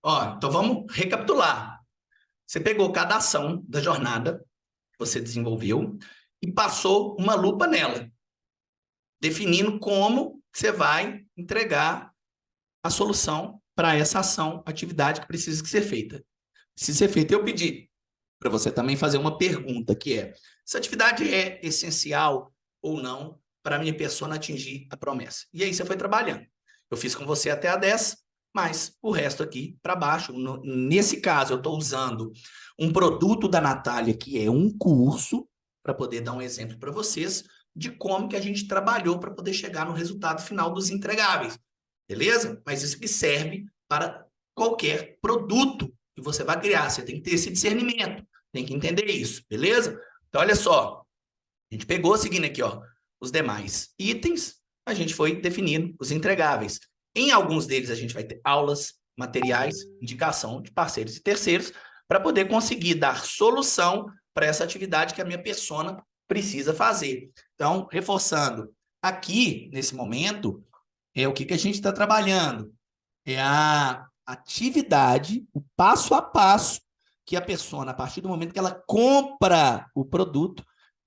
Ó, então vamos recapitular. Você pegou cada ação da jornada que você desenvolveu e passou uma lupa nela, definindo como você vai entregar a solução para essa ação, atividade que precisa ser feita. Se ser feita, eu pedi para você também fazer uma pergunta, que é: essa atividade é essencial ou não para a minha persona atingir a promessa? E aí você foi trabalhando. Eu fiz com você até a 10, mas o resto aqui para baixo. Nesse caso, eu estou usando um produto da Natália, que é um curso, para poder dar um exemplo para vocês de como que a gente trabalhou para poder chegar no resultado final dos entregáveis. Beleza? Mas isso que serve para qualquer produto que você vai criar. Você tem que ter esse discernimento, tem que entender isso, beleza? Então, olha só, a gente pegou, seguindo aqui, ó, os demais itens, a gente foi definindo os entregáveis. Em alguns deles, a gente vai ter aulas, materiais, indicação de parceiros e terceiros, para poder conseguir dar solução para essa atividade que a minha persona precisa fazer. Então, reforçando, aqui, nesse momento, o que a gente está trabalhando? É a atividade, o passo a passo que a pessoa, a partir do momento que ela compra o produto,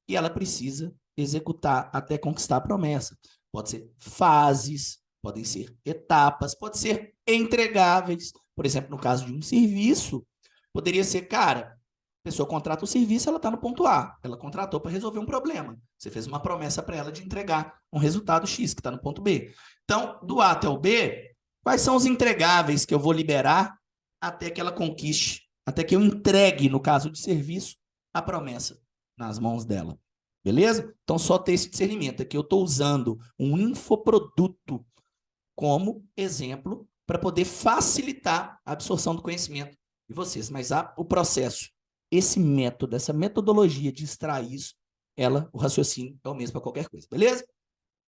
e ela precisa executar até conquistar a promessa. Pode ser fases, podem ser etapas, pode ser entregáveis. Por exemplo, no caso de um serviço, poderia ser, cara, a pessoa contrata o serviço, ela está no ponto A, ela contratou para resolver um problema. Você fez uma promessa para ela de entregar um resultado X, que está no ponto B. Então, do A até o B, quais são os entregáveis que eu vou liberar até que ela conquiste, até que eu entregue, no caso de serviço, a promessa nas mãos dela. Beleza? Então, só ter esse discernimento. Aqui eu estou usando um infoproduto como exemplo para poder facilitar a absorção do conhecimento de vocês. Mas o processo, esse método, essa metodologia de extrair isso, o raciocínio é o mesmo para qualquer coisa. Beleza?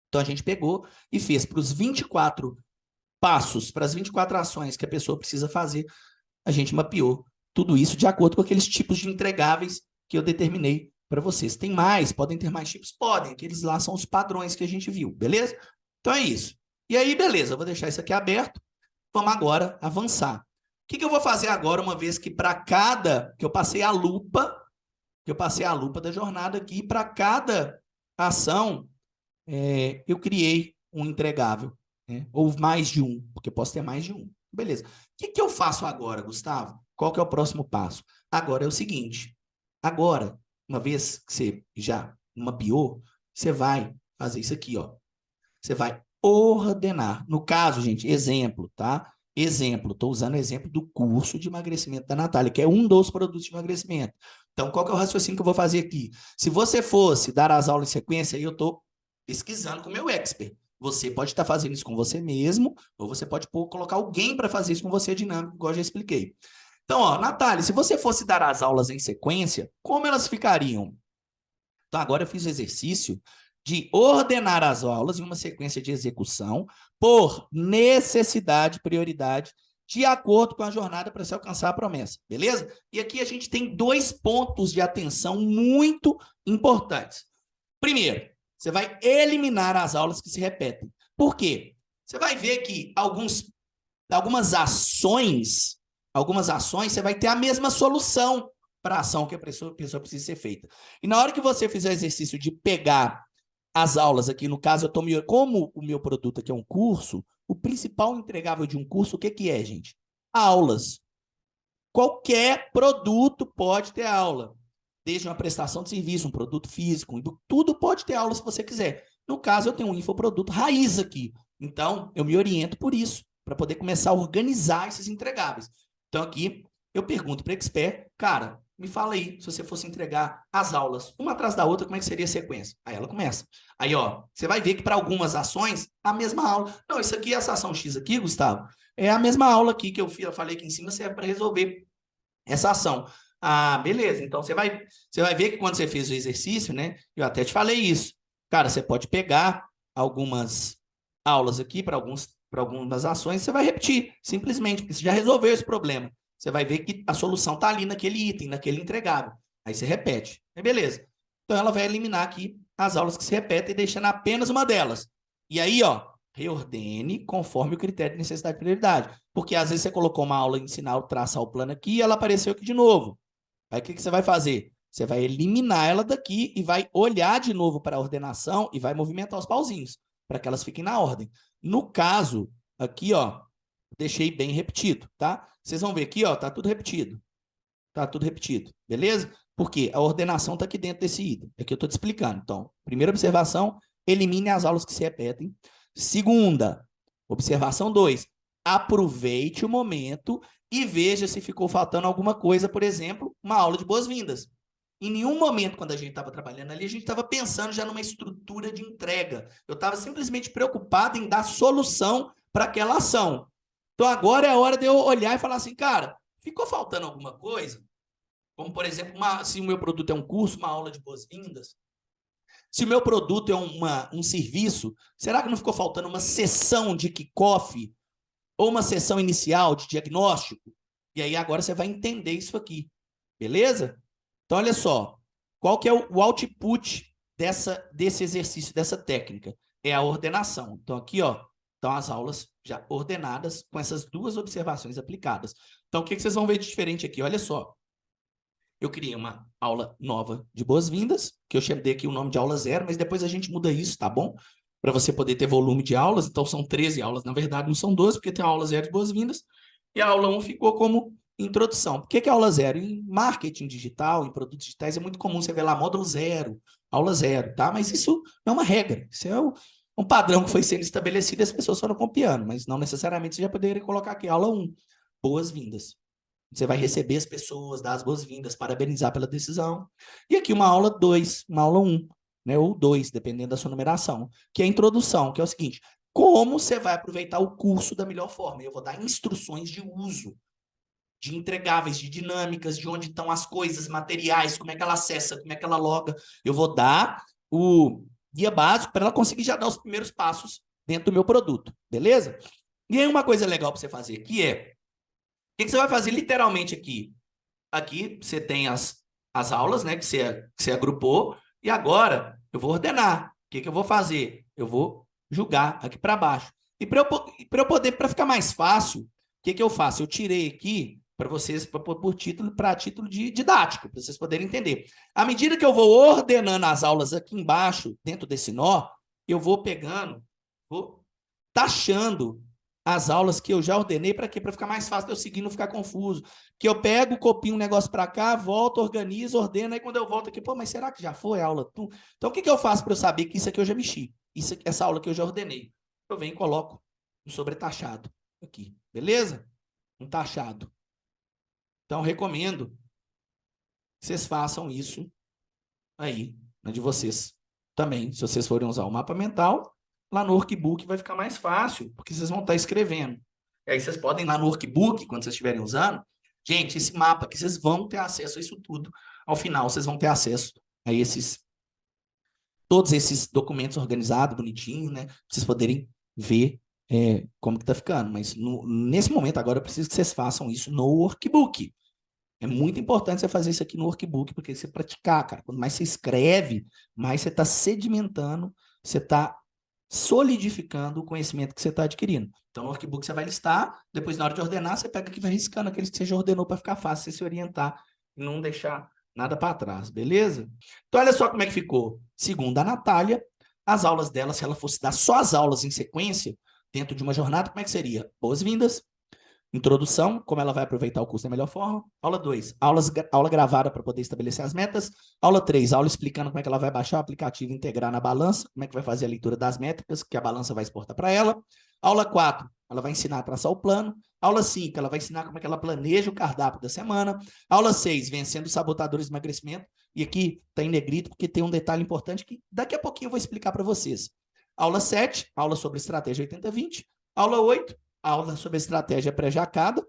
Então, a gente pegou e fez para os 24 passos, para as 24 ações que a pessoa precisa fazer, a gente mapeou tudo isso de acordo com aqueles tipos de entregáveis que eu determinei para vocês. Tem mais? Podem ter mais tipos? Podem. Aqueles lá são os padrões que a gente viu, beleza? Então é isso. E aí, beleza, eu vou deixar isso aqui aberto. Vamos agora avançar. O que eu vou fazer agora, uma vez que para cada, que eu passei a lupa, da jornada aqui, para cada ação, eu criei um entregável, né? Ou mais de um, porque posso ter mais de um. Beleza. O que eu faço agora, Gustavo? Qual que é o próximo passo? Agora é o seguinte. Agora, uma vez que você já mapeou, você vai fazer isso aqui, ó. Você vai ordenar. No caso, gente, exemplo, tá? Exemplo, estou usando o exemplo do curso de emagrecimento da Natália, que é um dos produtos de emagrecimento. Então, qual que é o raciocínio que eu vou fazer aqui? Se você fosse dar as aulas em sequência, aí eu estou pesquisando com o meu expert. Você pode estar fazendo isso com você mesmo, ou você pode colocar alguém para fazer isso com você dinâmico, igual eu já expliquei. Então, ó, Natália, se você fosse dar as aulas em sequência, como elas ficariam? Então, agora eu fiz o exercício de ordenar as aulas em uma sequência de execução por necessidade, prioridade, de acordo com a jornada para se alcançar a promessa, beleza? E aqui a gente tem dois pontos de atenção muito importantes. Primeiro, você vai eliminar as aulas que se repetem. Por quê? Você vai ver que algumas ações, você vai ter a mesma solução para a ação que a pessoa precisa ser feita. E na hora que você fizer o exercício de pegar as aulas aqui, no caso, como o meu produto aqui é um curso, o principal entregável de um curso, o que é, gente? Aulas. Qualquer produto pode ter aula. Desde uma prestação de serviço, um produto físico, tudo pode ter aula se você quiser. No caso, eu tenho um infoproduto raiz aqui. Então, eu me oriento por isso, para poder começar a organizar esses entregáveis. Então, aqui, eu pergunto para o expert, cara, me fala aí, se você fosse entregar as aulas, uma atrás da outra, como é que seria a sequência? Aí ela começa. Aí, ó, você vai ver que para algumas ações, a mesma aula. Não, isso aqui, essa ação X aqui, Gustavo, é a mesma aula aqui que eu falei aqui em cima, serve para resolver essa ação. Ah, beleza. Então você vai ver que quando você fez o exercício, né? Eu até te falei isso. Cara, você pode pegar algumas aulas aqui para algumas ações, você vai repetir, simplesmente, porque você já resolveu esse problema. Você vai ver que a solução está ali naquele item, naquele entregável. Aí você repete. Aí beleza. Então ela vai eliminar aqui as aulas que se repetem, deixando apenas uma delas. E aí, ó, reordene conforme o critério de necessidade e prioridade. Porque às vezes você colocou uma aula ensinar o traçar o plano aqui e ela apareceu aqui de novo. Aí o que você vai fazer? Você vai eliminar ela daqui e vai olhar de novo para a ordenação e vai movimentar os pauzinhos para que elas fiquem na ordem. No caso, aqui, ó, deixei bem repetido, tá? Vocês vão ver aqui, ó, tá tudo repetido. Tá tudo repetido, beleza? Porque a ordenação tá aqui dentro desse item. Aqui eu tô te explicando. Então, primeira observação, elimine as aulas que se repetem. Segunda, observação 2, aproveite o momento e veja se ficou faltando alguma coisa, por exemplo, uma aula de boas-vindas. Em nenhum momento, quando a gente estava trabalhando ali, a gente estava pensando já numa estrutura de entrega. Eu estava simplesmente preocupado em dar solução para aquela ação. Então, agora é a hora de eu olhar e falar assim, cara, ficou faltando alguma coisa? Como, por exemplo, se o meu produto é um curso, uma aula de boas-vindas. Se o meu produto é um serviço, será que não ficou faltando uma sessão de kickoff ou uma sessão inicial de diagnóstico? E aí agora você vai entender isso aqui, beleza? Então, olha só, qual que é o output desse exercício, dessa técnica? É a ordenação. Então, aqui, ó, estão as aulas já ordenadas com essas duas observações aplicadas. Então, o que vocês vão ver de diferente aqui? Olha só. Eu criei uma aula nova de boas-vindas, que eu chamei aqui o nome de aula 0, mas depois a gente muda isso, tá bom? Para você poder ter volume de aulas. Então, são 13 aulas. Na verdade, não são 12, porque tem a aula 0 de boas-vindas. E a aula 1 ficou como introdução. Por que é aula 0? Em marketing digital, em produtos digitais, é muito comum você ver lá módulo 0, aula 0, tá? Mas isso não é uma regra. Isso é um padrão que foi sendo estabelecido e as pessoas foram copiando. Mas não necessariamente você já poderia colocar aqui aula 1, boas-vindas. Você vai receber as pessoas, dar as boas-vindas, parabenizar pela decisão. E aqui uma aula 2, uma aula 1, né, ou 2, dependendo da sua numeração, que é a introdução, que é o seguinte, como você vai aproveitar o curso da melhor forma? Eu vou dar instruções de uso, de entregáveis, de dinâmicas, de onde estão as coisas, materiais, como é que ela acessa, como é que ela loga. Eu vou dar o guia básico para ela conseguir já dar os primeiros passos dentro do meu produto, beleza? E aí uma coisa legal para você fazer, que é o que você vai fazer literalmente aqui? Aqui você tem as aulas, né, que você agrupou, e agora eu vou ordenar. O que eu vou fazer? Eu vou jogar aqui para baixo. E para eu poder, para ficar mais fácil, o que eu faço? Eu tirei aqui para vocês, para título de didático, para vocês poderem entender. À medida que eu vou ordenando as aulas aqui embaixo, dentro desse nó, eu vou pegando, vou taxando as aulas que eu já ordenei, para quê? Para ficar mais fácil de eu seguir, não ficar confuso. Que eu pego, copio um negócio para cá, volto, organizo, ordeno, aí quando eu volto aqui, pô, mas será que já foi a aula? Então, o que eu faço para eu saber que isso aqui eu já mexi? Essa aula que eu já ordenei. Eu venho e coloco um sobretaxado aqui, beleza? Um taxado. Então, recomendo que vocês façam isso aí, na de vocês também. Se vocês forem usar o mapa mental, lá no workbook vai ficar mais fácil, porque vocês vão estar escrevendo. E aí vocês podem ir lá no workbook, quando vocês estiverem usando, gente, esse mapa aqui, vocês vão ter acesso a isso tudo. Ao final, vocês vão ter acesso a todos esses documentos organizados, bonitinho, né? Pra vocês poderem ver como que tá ficando. Mas nesse momento agora eu preciso que vocês façam isso no workbook. É muito importante você fazer isso aqui no workbook, porque você praticar, cara. Quanto mais você escreve, mais você está sedimentando, você está solidificando o conhecimento que você está adquirindo. Então, no workbook você vai listar, depois na hora de ordenar, você pega aqui e vai riscando aqueles que você já ordenou para ficar fácil você se orientar e não deixar nada para trás, beleza? Então, olha só como é que ficou. Segundo a Natália, as aulas dela, se ela fosse dar só as aulas em sequência, dentro de uma jornada, como é que seria? Boas-vindas. Introdução, como ela vai aproveitar o curso da melhor forma. Aula 2, aula gravada para poder estabelecer as metas. Aula 3, aula explicando como é que ela vai baixar o aplicativo e integrar na balança, como é que vai fazer a leitura das métricas, que a balança vai exportar para ela. Aula 4, ela vai ensinar a traçar o plano. Aula 5, ela vai ensinar como é que ela planeja o cardápio da semana. Aula 6, vencendo os sabotadores de emagrecimento. E aqui está em negrito, porque tem um detalhe importante que daqui a pouquinho eu vou explicar para vocês. Aula 7, aula sobre estratégia 80-20. Aula 8, aula sobre estratégia pré-jacada.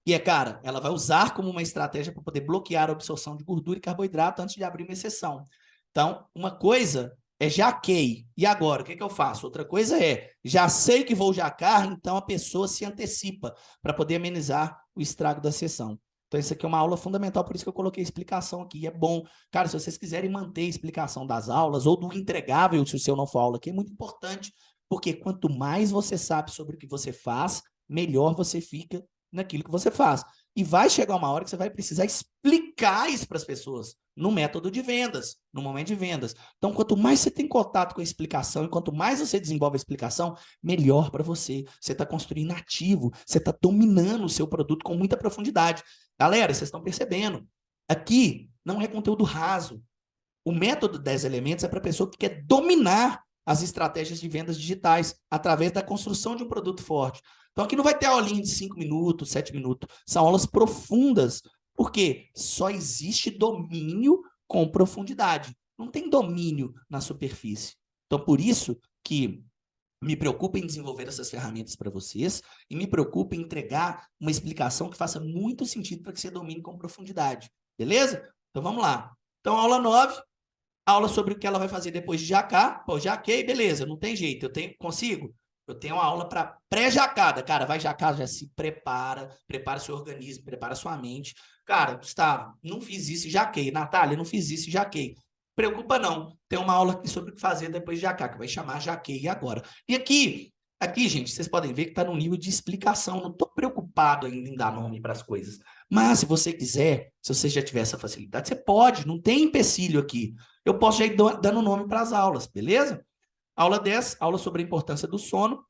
E cara, ela vai usar como uma estratégia para poder bloquear a absorção de gordura e carboidrato antes de abrir uma exceção. Então, uma coisa é jaquei. E agora, o que eu faço? Outra coisa é, já sei que vou jacar, então a pessoa se antecipa para poder amenizar o estrago da sessão. Então, isso aqui é uma aula fundamental, por isso que eu coloquei a explicação aqui. É bom. Cara, se vocês quiserem manter a explicação das aulas ou do entregável, se o seu não for aula aqui, é muito importante Porque quanto mais você sabe sobre o que você faz, melhor você fica naquilo que você faz. E vai chegar uma hora que você vai precisar explicar isso para as pessoas no método de vendas, no momento de vendas. Então, quanto mais você tem contato com a explicação e quanto mais você desenvolve a explicação, melhor para você. Você está construindo ativo, você está dominando o seu produto com muita profundidade. Galera, vocês estão percebendo? Aqui não é conteúdo raso. O método 10 elementos é para a pessoa que quer dominar as estratégias de vendas digitais através da construção de um produto forte. Então, aqui não vai ter aulinha de 5 minutos, 7 minutos. São aulas profundas, porque só existe domínio com profundidade. Não tem domínio na superfície. Então, por isso que me preocupa em desenvolver essas ferramentas para vocês e me preocupa em entregar uma explicação que faça muito sentido para que você domine com profundidade. Beleza? Então, vamos lá. Então, aula 9. Aula sobre o que ela vai fazer depois de jacar. Pô, jaquei, beleza, não tem jeito. Consigo? Eu tenho uma aula para pré-jacada. Cara, vai jacar, já se prepara, prepara seu organismo, prepara sua mente. Cara, Gustavo, não fiz isso e jaquei. Natália, não fiz isso e jaquei. Preocupa não. Tem uma aula aqui sobre o que fazer depois de jacar, que vai chamar jaquei agora. E aqui, gente, vocês podem ver que está no nível de explicação. Não estou preocupado ainda em dar nome para as coisas. Mas, se você quiser, se você já tiver essa facilidade, você pode, não tem empecilho aqui. Eu posso já ir dando nome para as aulas, beleza? Aula 10, aula sobre a importância do sono,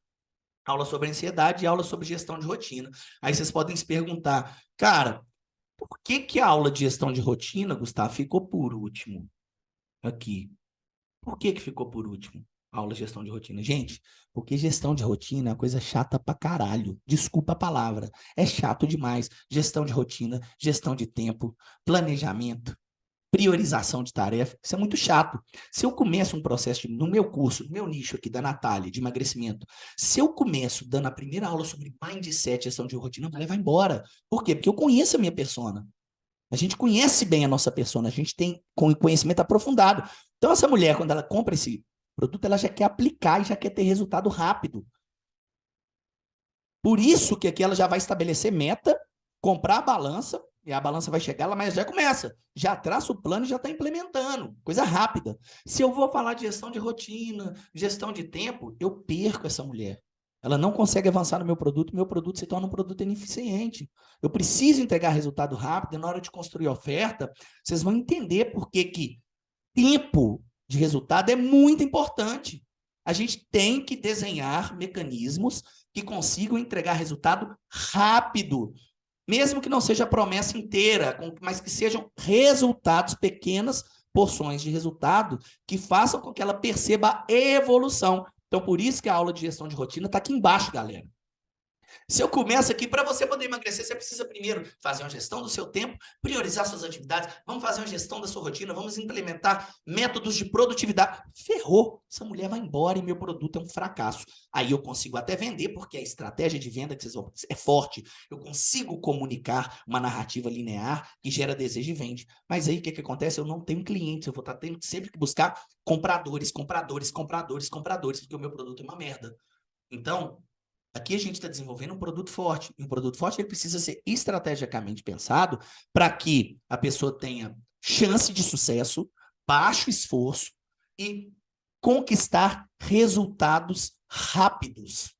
aula sobre ansiedade e aula sobre gestão de rotina. Aí vocês podem se perguntar, cara, por que a aula de gestão de rotina, Gustavo, ficou por último aqui? Por que ficou por último? A aula de gestão de rotina. Gente, porque gestão de rotina é uma coisa chata pra caralho. Desculpa a palavra. É chato demais. Gestão de rotina, gestão de tempo, planejamento, priorização de tarefa, isso é muito chato. Se eu começo um processo no meu curso, no meu nicho aqui da Natália, de emagrecimento, se eu começo dando a primeira aula sobre mindset, gestão de rotina, vai levar embora. Por quê? Porque eu conheço a minha persona. A gente conhece bem a nossa persona, a gente tem conhecimento aprofundado. Então, essa mulher, quando ela compra esse produto, ela já quer aplicar e já quer ter resultado rápido. Por isso que aqui ela já vai estabelecer meta, comprar a balança, e a balança vai chegar, mas já começa. Já traça o plano e já está implementando. Coisa rápida. Se eu vou falar de gestão de rotina, gestão de tempo, eu perco essa mulher. Ela não consegue avançar no meu produto se torna um produto ineficiente. Eu preciso entregar resultado rápido, e na hora de construir oferta, vocês vão entender por que tempo de resultado é muito importante. A gente tem que desenhar mecanismos que consigam entregar resultado rápido, mesmo que não seja a promessa inteira, mas que sejam resultados, pequenas porções de resultado que façam com que ela perceba a evolução. Então, por isso que a aula de gestão de rotina está aqui embaixo, galera. Se eu começo aqui, para você poder emagrecer, você precisa primeiro fazer uma gestão do seu tempo, priorizar suas atividades, vamos fazer uma gestão da sua rotina, vamos implementar métodos de produtividade. Ferrou, essa mulher vai embora e meu produto é um fracasso. Aí eu consigo até vender, porque a estratégia de venda que vocês vão é forte. Eu consigo comunicar uma narrativa linear que gera desejo e vende. Mas aí o que acontece? Eu não tenho clientes, eu vou estar tendo sempre que buscar compradores, compradores, compradores, compradores, porque o meu produto é uma merda. Então, aqui a gente está desenvolvendo um produto forte. E um produto forte ele precisa ser estrategicamente pensado para que a pessoa tenha chance de sucesso, baixo esforço e conquistar resultados rápidos.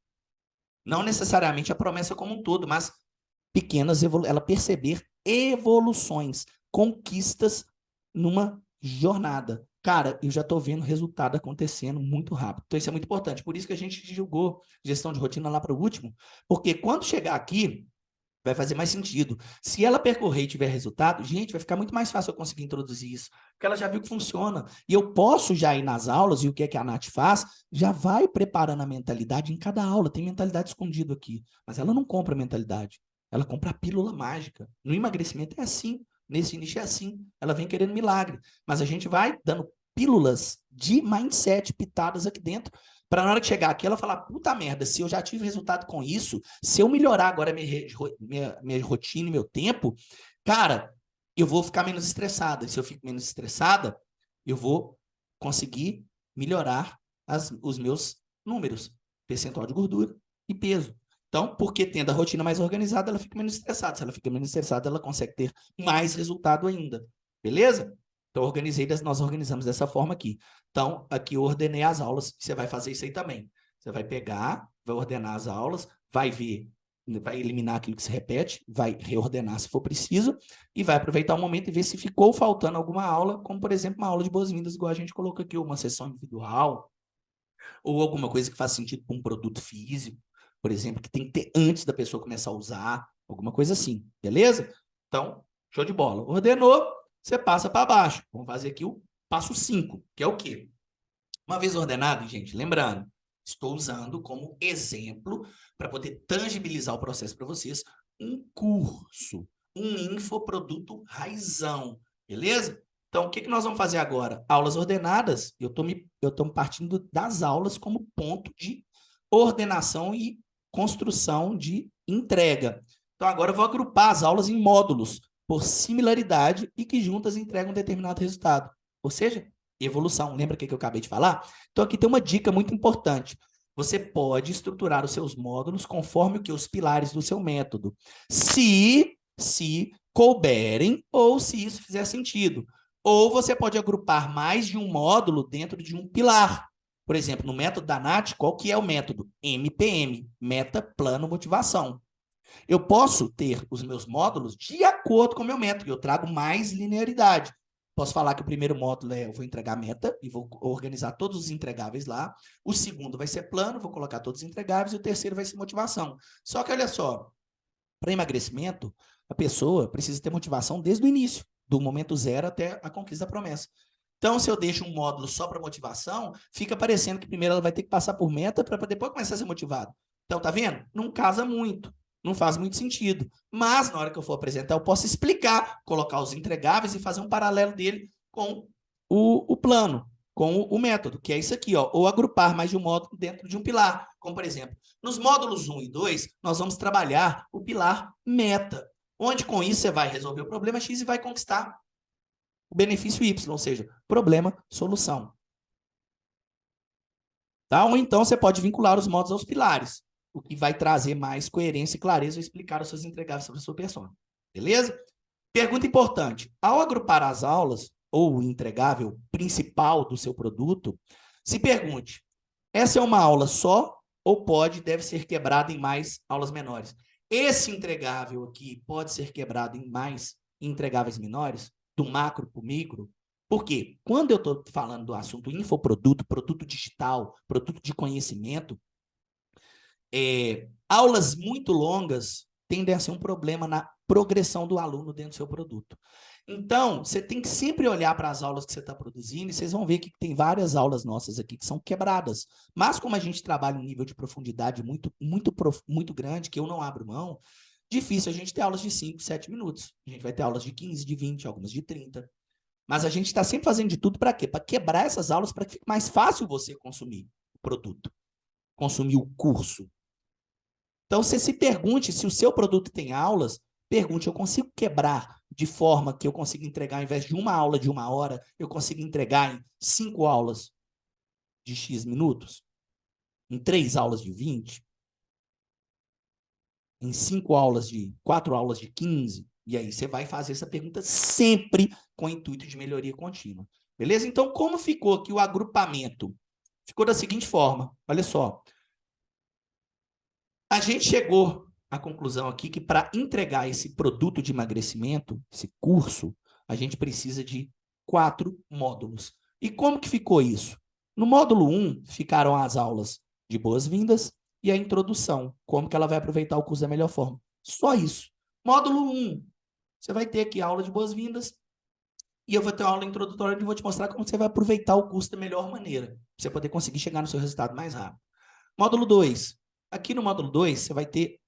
Não necessariamente a promessa como um todo, mas pequenas ela perceber evoluções, conquistas numa jornada. Cara, eu já estou vendo resultado acontecendo muito rápido. Então, isso é muito importante. Por isso que a gente julgou gestão de rotina lá para o último, porque quando chegar aqui, vai fazer mais sentido. Se ela percorrer e tiver resultado, gente, vai ficar muito mais fácil eu conseguir introduzir isso, porque ela já viu que funciona. E eu posso já ir nas aulas, e o que é que a Nath faz? Já vai preparando a mentalidade em cada aula. Tem mentalidade escondida aqui, mas ela não compra mentalidade. Ela compra a pílula mágica. No emagrecimento é assim. Nesse nicho é assim. Ela vem querendo milagre. Mas a gente vai dando pílulas de mindset pitadas aqui dentro, para na hora que chegar aqui ela falar, puta merda, se eu já tive resultado com isso, se eu melhorar agora minha rotina e meu tempo, cara, eu vou ficar menos estressada. E se eu fico menos estressada, eu vou conseguir melhorar os meus números, percentual de gordura e peso. Então, porque tendo a rotina mais organizada, ela fica menos estressada. Se ela fica menos estressada, ela consegue ter mais resultado ainda. Beleza? Então, nós organizamos dessa forma aqui. Então, aqui eu ordenei as aulas, você vai fazer isso aí também. Você vai pegar, vai ordenar as aulas, vai ver, vai eliminar aquilo que se repete, vai reordenar se for preciso, e vai aproveitar o momento e ver se ficou faltando alguma aula, como, por exemplo, uma aula de boas-vindas, igual a gente colocou aqui, uma sessão individual, ou alguma coisa que faz sentido para um produto físico, por exemplo, que tem que ter antes da pessoa começar a usar, alguma coisa assim, beleza? Então, show de bola. Ordenou, você passa para baixo. Vamos fazer aqui o passo 5, que é o quê? Uma vez ordenado, gente, lembrando, estou usando como exemplo para poder tangibilizar o processo para vocês, um curso, um infoproduto raizão, beleza? Então, o que nós vamos fazer agora? Aulas ordenadas, eu estou partindo das aulas como ponto de ordenação e construção de entrega. Então, agora eu vou agrupar as aulas em módulos, por similaridade e que juntas entregam um determinado resultado. Ou seja, evolução. Lembra o que eu acabei de falar? Então, aqui tem uma dica muito importante. Você pode estruturar os seus módulos conforme o que os pilares do seu método. Se couberem ou se isso fizer sentido. Ou você pode agrupar mais de um módulo dentro de um pilar. Por exemplo, no método da Nath, qual que é o método? MPM, Meta, Plano, Motivação. Eu posso ter os meus módulos de acordo com o meu método, eu trago mais linearidade. Posso falar que o primeiro módulo eu vou entregar meta e vou organizar todos os entregáveis lá. O segundo vai ser plano, vou colocar todos os entregáveis. E o terceiro vai ser motivação. Só que, olha só, para emagrecimento, a pessoa precisa ter motivação desde o início, do momento zero até a conquista da promessa. Então, se eu deixo um módulo só para motivação, fica parecendo que primeiro ela vai ter que passar por meta para depois começar a ser motivada. Então, tá vendo? Não casa muito. Não faz muito sentido. Mas, na hora que eu for apresentar, eu posso explicar, colocar os entregáveis e fazer um paralelo dele com o plano, com o método, que é isso aqui, ó, ou agrupar mais de um módulo dentro de um pilar. Como, por exemplo, nos módulos 1 e 2, nós vamos trabalhar o pilar meta, onde com isso você vai resolver o problema X e vai conquistar o benefício Y, ou seja, problema, solução. Tá? Ou então você pode vincular os módulos aos pilares, o que vai trazer mais coerência e clareza ao explicar os seus entregáveis sobre a sua persona. Beleza? Pergunta importante. Ao agrupar as aulas, ou o entregável principal do seu produto, se pergunte, essa é uma aula só ou deve ser quebrada em mais aulas menores? Esse entregável aqui pode ser quebrado em mais entregáveis menores, do macro para o micro? Por quê? Quando eu estou falando do assunto infoproduto, produto digital, produto de conhecimento, aulas muito longas tendem a ser um problema na progressão do aluno dentro do seu produto. Então, você tem que sempre olhar para as aulas que você está produzindo e vocês vão ver que tem várias aulas nossas aqui que são quebradas. Mas como a gente trabalha um nível de profundidade muito grande, que eu não abro mão, difícil a gente ter aulas de 5, 7 minutos. A gente vai ter aulas de 15, de 20, algumas de 30. Mas a gente está sempre fazendo de tudo para quê? Para quebrar essas aulas para que fique mais fácil você consumir o produto, consumir o curso. Então, você se pergunte se o seu produto tem aulas, pergunte, eu consigo quebrar de forma que eu consiga entregar, ao invés de uma aula de 1 hora, eu consigo entregar em 5 aulas de X minutos? Em 3 aulas de 20? Em 4 aulas de 15? E aí você vai fazer essa pergunta sempre com o intuito de melhoria contínua. Beleza? Então, como ficou aqui o agrupamento? Ficou da seguinte forma, olha só. A gente chegou à conclusão aqui que para entregar esse produto de emagrecimento, esse curso, a gente precisa de 4 módulos. E como que ficou isso? No módulo 1, ficaram as aulas de boas-vindas e a introdução, como que ela vai aproveitar o curso da melhor forma. Só isso. Módulo 1, você vai ter aqui a aula de boas-vindas e eu vou ter uma aula introdutória onde eu vou te mostrar como você vai aproveitar o curso da melhor maneira, para você poder conseguir chegar no seu resultado mais rápido. Módulo 2, aqui no módulo 2, você vai ter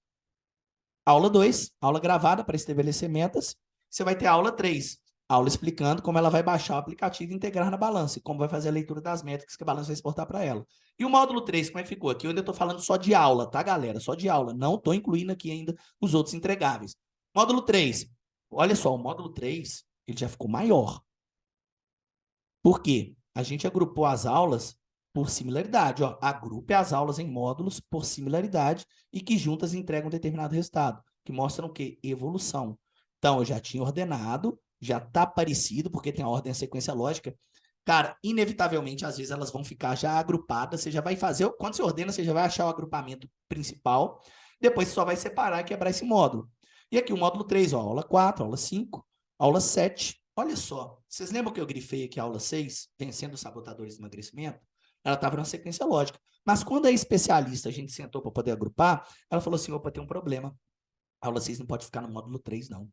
aula 2, aula gravada para estabelecer metas. Você vai ter aula 3, aula explicando como ela vai baixar o aplicativo e integrar na balança, e como vai fazer a leitura das métricas que a balança vai exportar para ela. E o módulo 3, como é que ficou? Aqui eu ainda estou falando só de aula, tá, galera? Só de aula. Não estou incluindo aqui ainda os outros entregáveis. Módulo 3. Olha só, o módulo 3, ele já ficou maior. Por quê? A gente agrupou as aulas por similaridade. Ó, agrupe as aulas em módulos por similaridade e que juntas entregam um determinado resultado, que mostram o quê? Evolução. Então, eu já tinha ordenado, já está parecido, porque tem a ordem e a sequência lógica. Cara, inevitavelmente, às vezes elas vão ficar já agrupadas, você já vai fazer, quando você ordena, você já vai achar o agrupamento principal, depois você só vai separar e quebrar esse módulo. E aqui o módulo 3, ó, aula 4, aula 5, aula 7. Olha só, vocês lembram que eu grifei aqui a aula 6, vencendo os sabotadores do emagrecimento? Ela estava na sequência lógica. Mas quando a especialista, a gente sentou para poder agrupar, ela falou assim, opa, tem um problema. A aula 6 não pode ficar no módulo 3, não.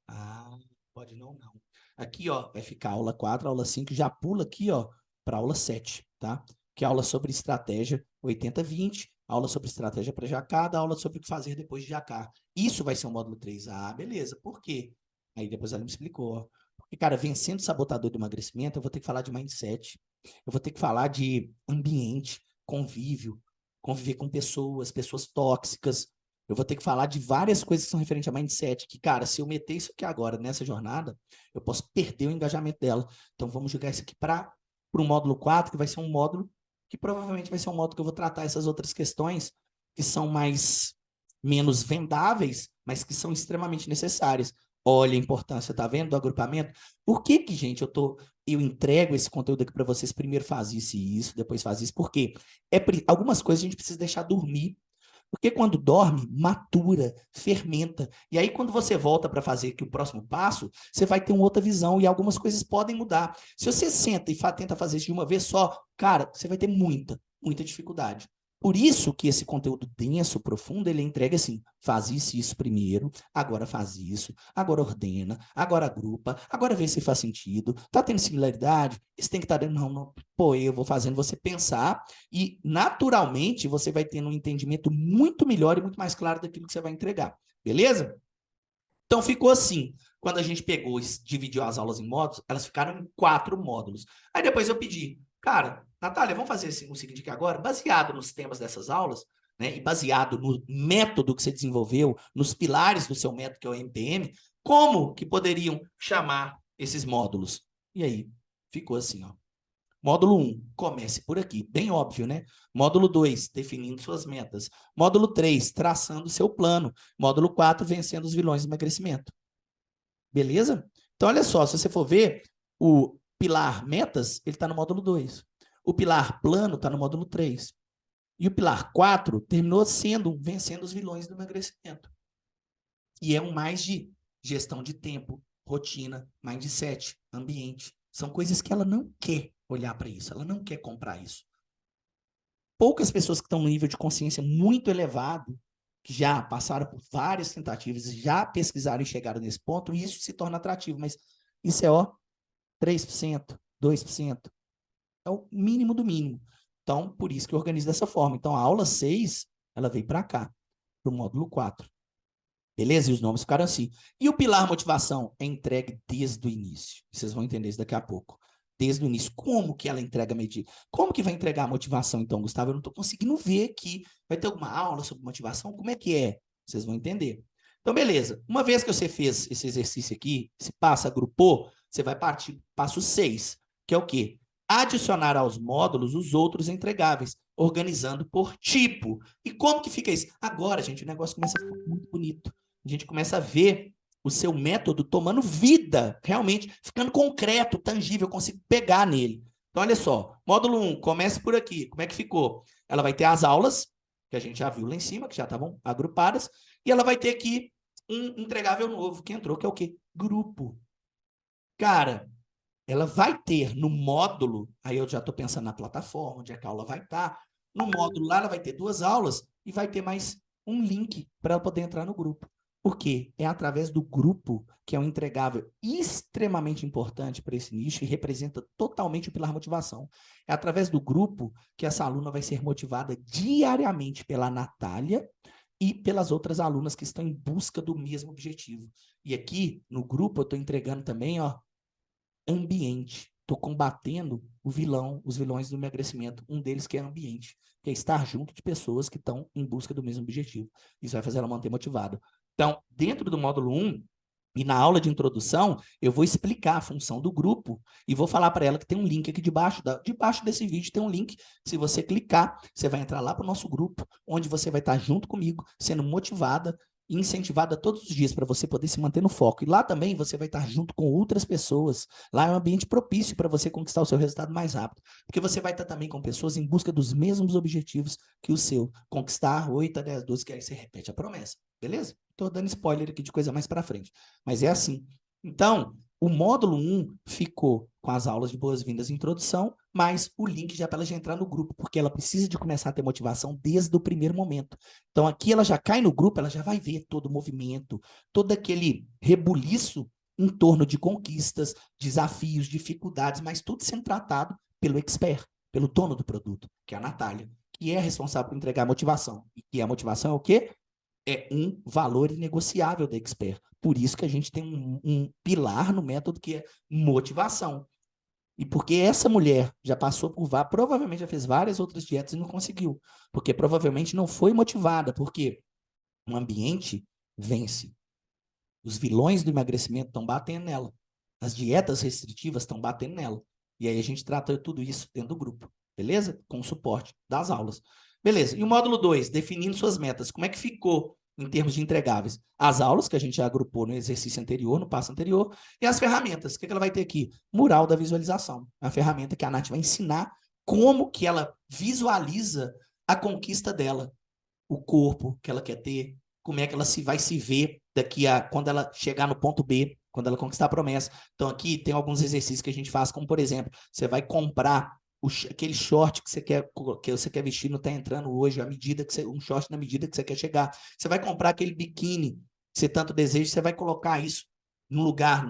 Ah, pode não, não. Aqui, ó, vai ficar aula 4, aula 5, já pula aqui, ó, para aula 7, tá? Que é aula sobre estratégia 80-20, aula sobre estratégia para Jacada, aula sobre o que fazer depois de Jacar. Isso vai ser o módulo 3. Ah, beleza. Por quê? Aí depois ela me explicou, ó. Porque, cara, vencendo o sabotador do emagrecimento, eu vou ter que falar de mindset, eu vou ter que falar de ambiente, convívio, conviver com pessoas, pessoas tóxicas. Eu vou ter que falar de várias coisas que são referentes a mindset, que, cara, se eu meter isso aqui agora nessa jornada, eu posso perder o engajamento dela. Então, vamos jogar isso aqui para o módulo 4, que vai ser um módulo que provavelmente vai ser um módulo que eu vou tratar essas outras questões que são menos vendáveis, mas que são extremamente necessárias. Olha a importância, tá vendo, do agrupamento? Por que, gente, eu entrego esse conteúdo aqui para vocês? Primeiro faz isso e isso, depois faz isso. Por quê? Algumas coisas a gente precisa deixar dormir. Porque quando dorme, matura, fermenta. E aí, quando você volta para fazer aqui o próximo passo, você vai ter uma outra visão e algumas coisas podem mudar. Se você senta e tenta fazer isso de uma vez só, cara, você vai ter muita dificuldade. Por isso que esse conteúdo denso, profundo, ele entrega assim, faz isso e isso primeiro, agora faz isso, agora ordena, agora agrupa, agora vê se faz sentido, tá tendo similaridade, isso tem que estar dentro, não, pô, eu vou fazendo você pensar e naturalmente você vai tendo um entendimento muito melhor e muito mais claro daquilo que você vai entregar, beleza? Então ficou assim, quando a gente pegou e dividiu as aulas em módulos, elas ficaram em 4 módulos. Aí depois eu pedi, cara, Natália, vamos fazer o seguinte aqui agora, baseado nos temas dessas aulas, né, e baseado no método que você desenvolveu, nos pilares do seu método, que é o MPM, como que poderiam chamar esses módulos? E aí, ficou assim, ó. Módulo 1, comece por aqui, bem óbvio, né? Módulo 2, definindo suas metas. Módulo 3, traçando seu plano. Módulo 4, vencendo os vilões do emagrecimento. Beleza? Então, olha só, se você for ver, o pilar metas, ele está no módulo 2. O pilar plano está no módulo 3. E o pilar 4 terminou sendo vencendo os vilões do emagrecimento. E é um mais de gestão de tempo, rotina, mindset, ambiente. São coisas que ela não quer olhar para isso, ela não quer comprar isso. Poucas pessoas que estão no nível de consciência muito elevado, que já passaram por várias tentativas, já pesquisaram e chegaram nesse ponto, e isso se torna atrativo, mas isso é, ó, 3%, 2%. É o mínimo do mínimo. Então, por isso que eu organizo dessa forma. Então, a aula 6, ela veio para cá, para o módulo 4. Beleza? E os nomes ficaram assim. E o pilar motivação é entregue desde o início. Vocês vão entender isso daqui a pouco. Desde o início. Como que ela entrega a medida? Como que vai entregar a motivação, então, Gustavo? Eu não estou conseguindo ver aqui. Vai ter alguma aula sobre motivação? Como é que é? Vocês vão entender. Então, beleza. Uma vez que você fez esse exercício aqui, se passa, agrupou, você vai partir para passo 6, que é o quê? Adicionar aos módulos os outros entregáveis, organizando por tipo. E como que fica isso? Agora, gente, o negócio começa a ficar muito bonito. A gente começa a ver o seu método tomando vida, realmente, ficando concreto, tangível, eu consigo pegar nele. Então, olha só, módulo 1, comece por aqui. Como é que ficou? Ela vai ter as aulas, que a gente já viu lá em cima, que já estavam agrupadas, e ela vai ter aqui um entregável novo que entrou, que é o quê? Grupo. Cara, ela vai ter no módulo, aí eu já estou pensando na plataforma, onde é que a aula vai estar. No módulo lá, ela vai ter 2 aulas e vai ter mais um link para ela poder entrar no grupo. Por quê? É através do grupo, que é um entregável extremamente importante para esse nicho e representa totalmente o pilar motivação. É através do grupo que essa aluna vai ser motivada diariamente pela Natália e pelas outras alunas que estão em busca do mesmo objetivo. E aqui, no grupo, eu estou entregando também, ó, ambiente. Estou combatendo os vilões do emagrecimento. Um deles que é ambiente, que é estar junto de pessoas que estão em busca do mesmo objetivo. Isso vai fazer ela manter motivada. Então, dentro do módulo 1, e na aula de introdução, eu vou explicar a função do grupo e vou falar para ela que tem um link aqui debaixo desse vídeo, tem um link. Se você clicar, você vai entrar lá para o nosso grupo, onde você vai estar junto comigo, sendo motivada incentivada todos os dias para você poder se manter no foco. E lá também você vai estar junto com outras pessoas. Lá é um ambiente propício para você conquistar o seu resultado mais rápido. Porque você vai estar também com pessoas em busca dos mesmos objetivos que o seu. Conquistar 8 a 10, 12, que aí você repete a promessa. Beleza? Estou dando spoiler aqui de coisa mais para frente. Mas é assim. Então, o módulo 1 ficou com as aulas de boas-vindas e introdução, mas o link já para ela já entrar no grupo, porque ela precisa de começar a ter motivação desde o primeiro momento. Então, aqui ela já cai no grupo, ela já vai ver todo o movimento, todo aquele rebuliço em torno de conquistas, desafios, dificuldades, mas tudo sendo tratado pelo expert, pelo dono do produto, que é a Natália, que é responsável por entregar a motivação. E a motivação é o quê? É um valor inegociável da expert. Por isso que a gente tem um pilar no método que é motivação. E porque essa mulher já passou por provavelmente já fez várias outras dietas e não conseguiu. Porque provavelmente não foi motivada, porque o ambiente vence. Os vilões do emagrecimento estão batendo nela. As dietas restritivas estão batendo nela. E aí a gente trata tudo isso dentro do grupo. Beleza? Com o suporte das aulas. Beleza. E o módulo 2, definindo suas metas. Como é que ficou em termos de entregáveis? As aulas, que a gente já agrupou no exercício anterior, no passo anterior, e as ferramentas. O que ela vai ter aqui? Mural da visualização. A ferramenta que a Nath vai ensinar como que ela visualiza a conquista dela. O corpo que ela quer ter, como é que ela vai se ver daqui a quando ela chegar no ponto B, quando ela conquistar a promessa. Então aqui tem alguns exercícios que a gente faz, como por exemplo, você vai comprar aquele short que você quer vestir, não está entrando hoje, um short na medida que você quer chegar. Você vai comprar aquele biquíni que você tanto deseja, você vai colocar isso num lugar,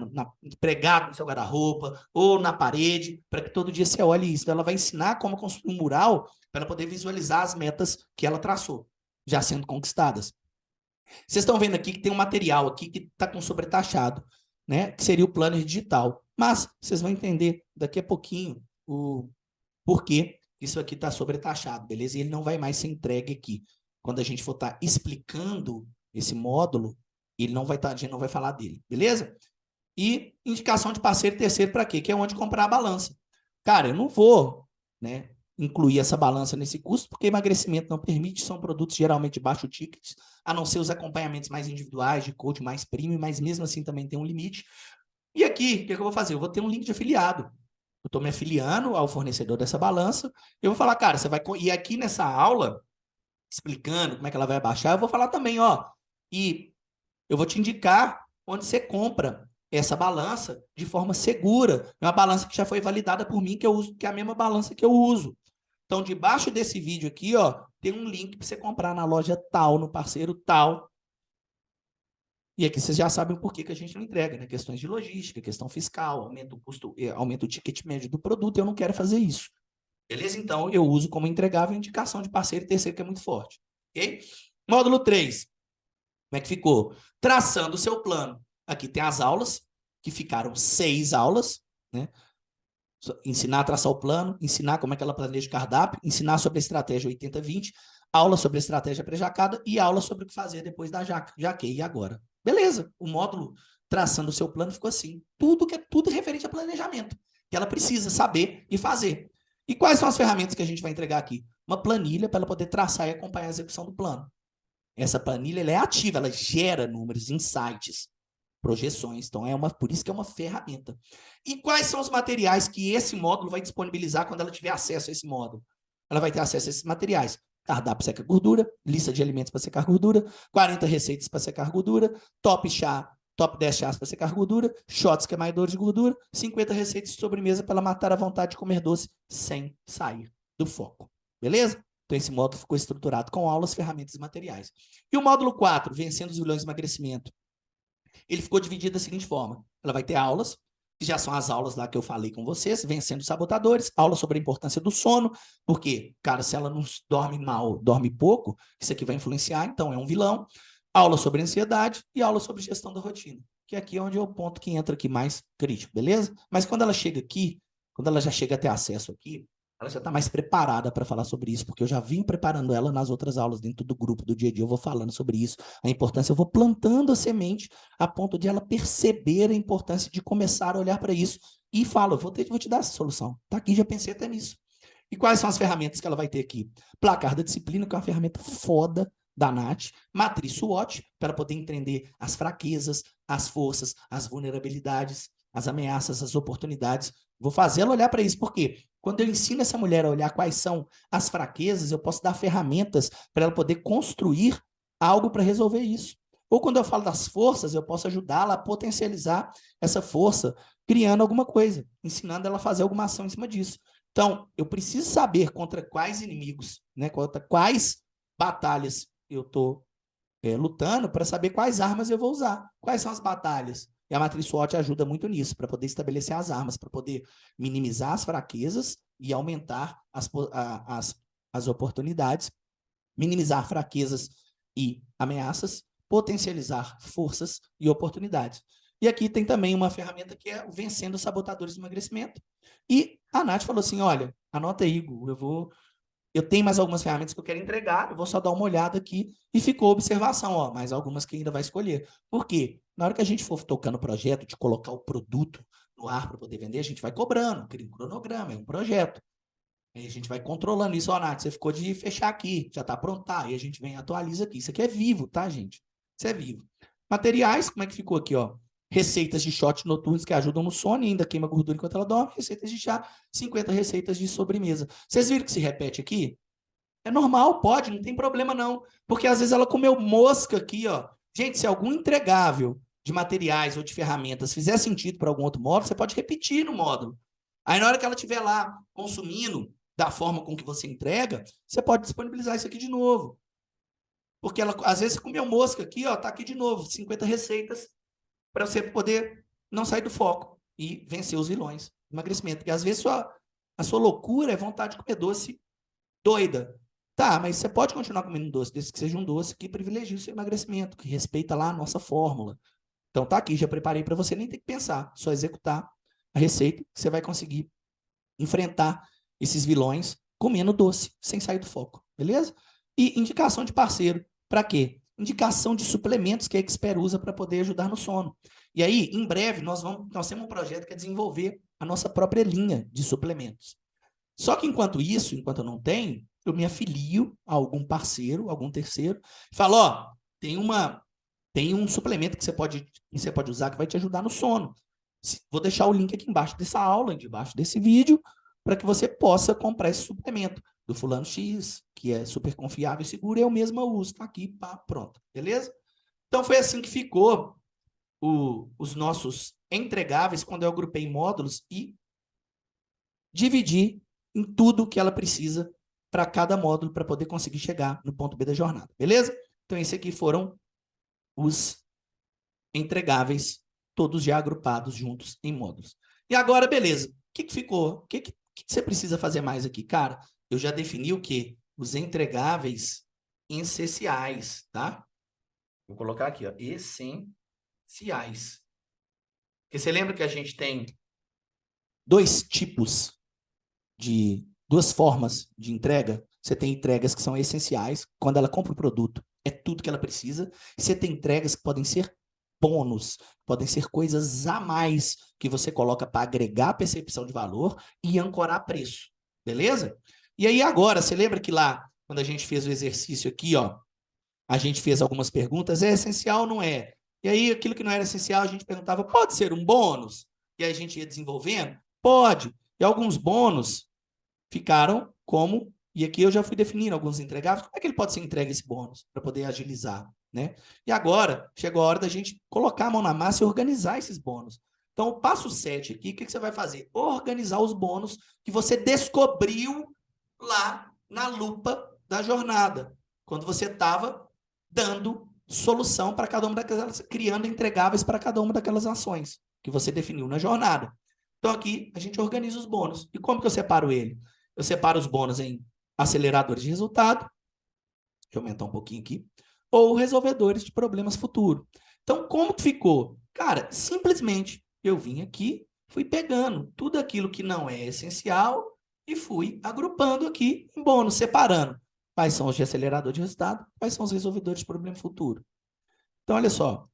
pregado no seu guarda-roupa, ou na parede, para que todo dia você olhe isso. Então, ela vai ensinar como construir um mural para ela poder visualizar as metas que ela traçou, já sendo conquistadas. Vocês estão vendo aqui que tem um material aqui que está com sobretaxado, né? Que seria o planner digital. Mas vocês vão entender daqui a pouquinho o porquê isso aqui está sobretaxado, beleza? E ele não vai mais ser entregue aqui. Quando a gente for estar explicando esse módulo, ele não vai a gente não vai falar dele, beleza? E indicação de parceiro terceiro para quê? Que é onde comprar a balança. Cara, eu não vou, né, incluir essa balança nesse custo, porque emagrecimento não permite, são produtos geralmente de baixo ticket, a não ser os acompanhamentos mais individuais, de coach mais premium, mas mesmo assim também tem um limite. E aqui, o que eu vou fazer? Eu vou ter um link de afiliado. Eu estou me afiliando ao fornecedor dessa balança. Eu vou falar, cara, você vai... E aqui nessa aula, explicando como é que ela vai baixar, eu vou falar também, ó, e eu vou te indicar onde você compra essa balança de forma segura. É uma balança que já foi validada por mim, que eu uso, que é a mesma balança que eu uso. Então, debaixo desse vídeo aqui, ó, tem um link para você comprar na loja tal, no parceiro tal. E aqui vocês já sabem o porquê que a gente não entrega, né? Questões de logística, questão fiscal, aumenta o custo, aumenta o ticket médio do produto, eu não quero fazer isso. Beleza? Então, eu uso como entregável indicação de parceiro terceiro, que é muito forte. Ok? Módulo 3. Como é que ficou? Traçando o seu plano. Aqui tem as aulas, que ficaram 6 aulas, né? Ensinar a traçar o plano, ensinar como é que ela planeja o cardápio, ensinar sobre a estratégia 80-20, aula sobre a estratégia pré-jacada e aula sobre o que fazer depois da jaque. E agora? Beleza, o módulo traçando o seu plano ficou assim. Tudo referente a planejamento, que ela precisa saber e fazer. E quais são as ferramentas que a gente vai entregar aqui? Uma planilha para ela poder traçar e acompanhar a execução do plano. Essa planilha ela é ativa, ela gera números, insights, projeções. Então, por isso que é uma ferramenta. E quais são os materiais que esse módulo vai disponibilizar quando ela tiver acesso a esse módulo? Ela vai ter acesso a esses materiais. Cardápio seca gordura, lista de alimentos para secar gordura, 40 receitas para secar gordura, top 10 chás para secar gordura, shots queimadores de gordura, 50 receitas de sobremesa para ela matar a vontade de comer doce sem sair do foco. Beleza? Então, esse módulo ficou estruturado com aulas, ferramentas e materiais. E o módulo 4, vencendo os vilões de emagrecimento. Ele ficou dividido da seguinte forma. Ela vai ter aulas, que já são as aulas lá que eu falei com vocês, vencendo sabotadores, aula sobre a importância do sono, porque, cara, se ela não dorme mal, dorme pouco, isso aqui vai influenciar, então é um vilão. Aula sobre ansiedade e aula sobre gestão da rotina, que aqui é onde é o ponto que entra aqui mais crítico, beleza? Mas quando ela chega aqui, quando ela já chega a ter acesso aqui, ela já está mais preparada para falar sobre isso, porque eu já vim preparando ela nas outras aulas, dentro do grupo do dia a dia, eu vou falando sobre isso, a importância, eu vou plantando a semente a ponto de ela perceber a importância de começar a olhar para isso e falo, vou te dar essa solução. Tá aqui, já pensei até nisso. E quais são as ferramentas que ela vai ter aqui? Placar da disciplina, que é uma ferramenta foda, da Nath, matriz SWOT, para ela poder entender as fraquezas, as forças, as vulnerabilidades, as ameaças, as oportunidades. Vou fazer ela olhar para isso, porque quando eu ensino essa mulher a olhar quais são as fraquezas, eu posso dar ferramentas para ela poder construir algo para resolver isso. Ou quando eu falo das forças, eu posso ajudá-la a potencializar essa força, criando alguma coisa, ensinando ela a fazer alguma ação em cima disso. Então, eu preciso saber contra quais inimigos, né, contra quais batalhas eu estou lutando, para saber quais armas eu vou usar. Quais são as batalhas? E a matriz SWOT ajuda muito nisso, para poder estabelecer as armas, para poder minimizar as fraquezas e aumentar as oportunidades, minimizar fraquezas e ameaças, potencializar forças e oportunidades. E aqui tem também uma ferramenta que é vencendo os sabotadores do emagrecimento. E a Nath falou assim, olha, anota aí, Gu, eu tenho mais algumas ferramentas que eu quero entregar, eu vou só dar uma olhada aqui e ficou observação, ó, mais algumas que ainda vai escolher. Por quê? Na hora que a gente for tocando o projeto de colocar o produto no ar para poder vender, a gente vai cobrando, cria um cronograma, é um projeto. Aí a gente vai controlando isso, ó, Nath, você ficou de fechar aqui, já está pronto, tá? Aí a gente vem e atualiza aqui. Isso aqui é vivo, tá, gente? Isso é vivo. Materiais, como é que ficou aqui, ó? Receitas de shot noturnos que ajudam no sono e ainda queima gordura enquanto ela dorme. Receitas de chá, 50 receitas de sobremesa. Vocês viram que se repete aqui? É normal, pode, não tem problema não. Porque às vezes ela comeu mosca aqui, ó. Gente, se algum entregável de materiais ou de ferramentas fizer sentido para algum outro módulo, você pode repetir no módulo. Aí na hora que ela estiver lá consumindo da forma com que você entrega, você pode disponibilizar isso aqui de novo. Porque ela, às vezes, você comeu mosca aqui, ó, tá aqui de novo, 50 receitas para você poder não sair do foco e vencer os vilões. Emagrecimento. Porque às vezes a sua loucura é vontade de comer doce doida. Tá, mas você pode continuar comendo doce, desde que seja um doce que privilegie o seu emagrecimento, que respeita lá a nossa fórmula. Então tá aqui, já preparei para você nem ter que pensar, só executar a receita, que você vai conseguir enfrentar esses vilões comendo doce, sem sair do foco, beleza? E indicação de parceiro, para quê? Indicação de suplementos que a Expert usa para poder ajudar no sono. E aí, em breve, nós temos um projeto que é desenvolver a nossa própria linha de suplementos. Só que enquanto isso, enquanto eu não tenho, eu me afilio a algum parceiro, algum terceiro, e falo, ó, tem um suplemento que você pode usar que vai te ajudar no sono. Vou deixar o link aqui embaixo dessa aula, debaixo desse vídeo, para que você possa comprar esse suplemento do fulano X, que é super confiável e seguro, e eu mesmo uso, tá aqui, pá, pronto, beleza? Então foi assim que ficou os nossos entregáveis quando eu agrupei em módulos e dividi em tudo que ela precisa para cada módulo para poder conseguir chegar no ponto B da jornada, beleza? Então, esses aqui foram os entregáveis, todos já agrupados juntos em módulos. E agora, beleza, o que ficou? O que você precisa fazer mais aqui? Cara, eu já defini o quê? Os entregáveis essenciais, tá? Vou colocar aqui, ó, essenciais. Porque você lembra que a gente tem duas formas de entrega. Você tem entregas que são essenciais, quando ela compra o produto, é tudo que ela precisa. Você tem entregas que podem ser bônus, podem ser coisas a mais que você coloca para agregar a percepção de valor e ancorar preço, beleza? E aí agora, você lembra que lá, quando a gente fez o exercício aqui, ó, a gente fez algumas perguntas, é essencial ou não é? E aí, aquilo que não era essencial, a gente perguntava, pode ser um bônus? E aí a gente ia desenvolvendo? Pode. E alguns bônus ficaram como, e aqui eu já fui definindo alguns entregáveis, como é que ele pode ser entregue esse bônus, para poder agilizar, né? E agora, chegou a hora da gente colocar a mão na massa e organizar esses bônus. Então, o passo 7 aqui, o que você vai fazer? Organizar os bônus que você descobriu lá na lupa da jornada, quando você estava dando solução para cada uma daquelas, criando entregáveis para cada uma daquelas ações que você definiu na jornada. Então, aqui, a gente organiza os bônus. E como que eu separo ele? Eu separo os bônus em aceleradores de resultado, deixa eu aumentar um pouquinho aqui, ou resolvedores de problemas futuros. Então, como que ficou? Cara, simplesmente eu vim aqui, fui pegando tudo aquilo que não é essencial e fui agrupando aqui em bônus, separando quais são os de acelerador de resultado, quais são os resolvedores de problema futuro. Então, olha só,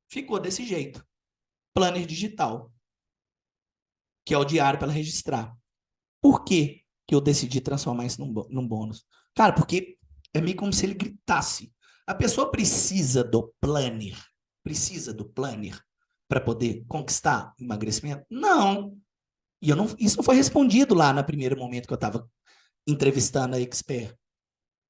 ficou desse jeito. Planner digital, que é o diário para ela registrar. Por que eu decidi transformar isso num bônus? Cara, porque é meio como se ele gritasse. A pessoa precisa do planner para poder conquistar o emagrecimento? Não. E isso não foi respondido lá no primeiro momento que eu estava entrevistando a expert.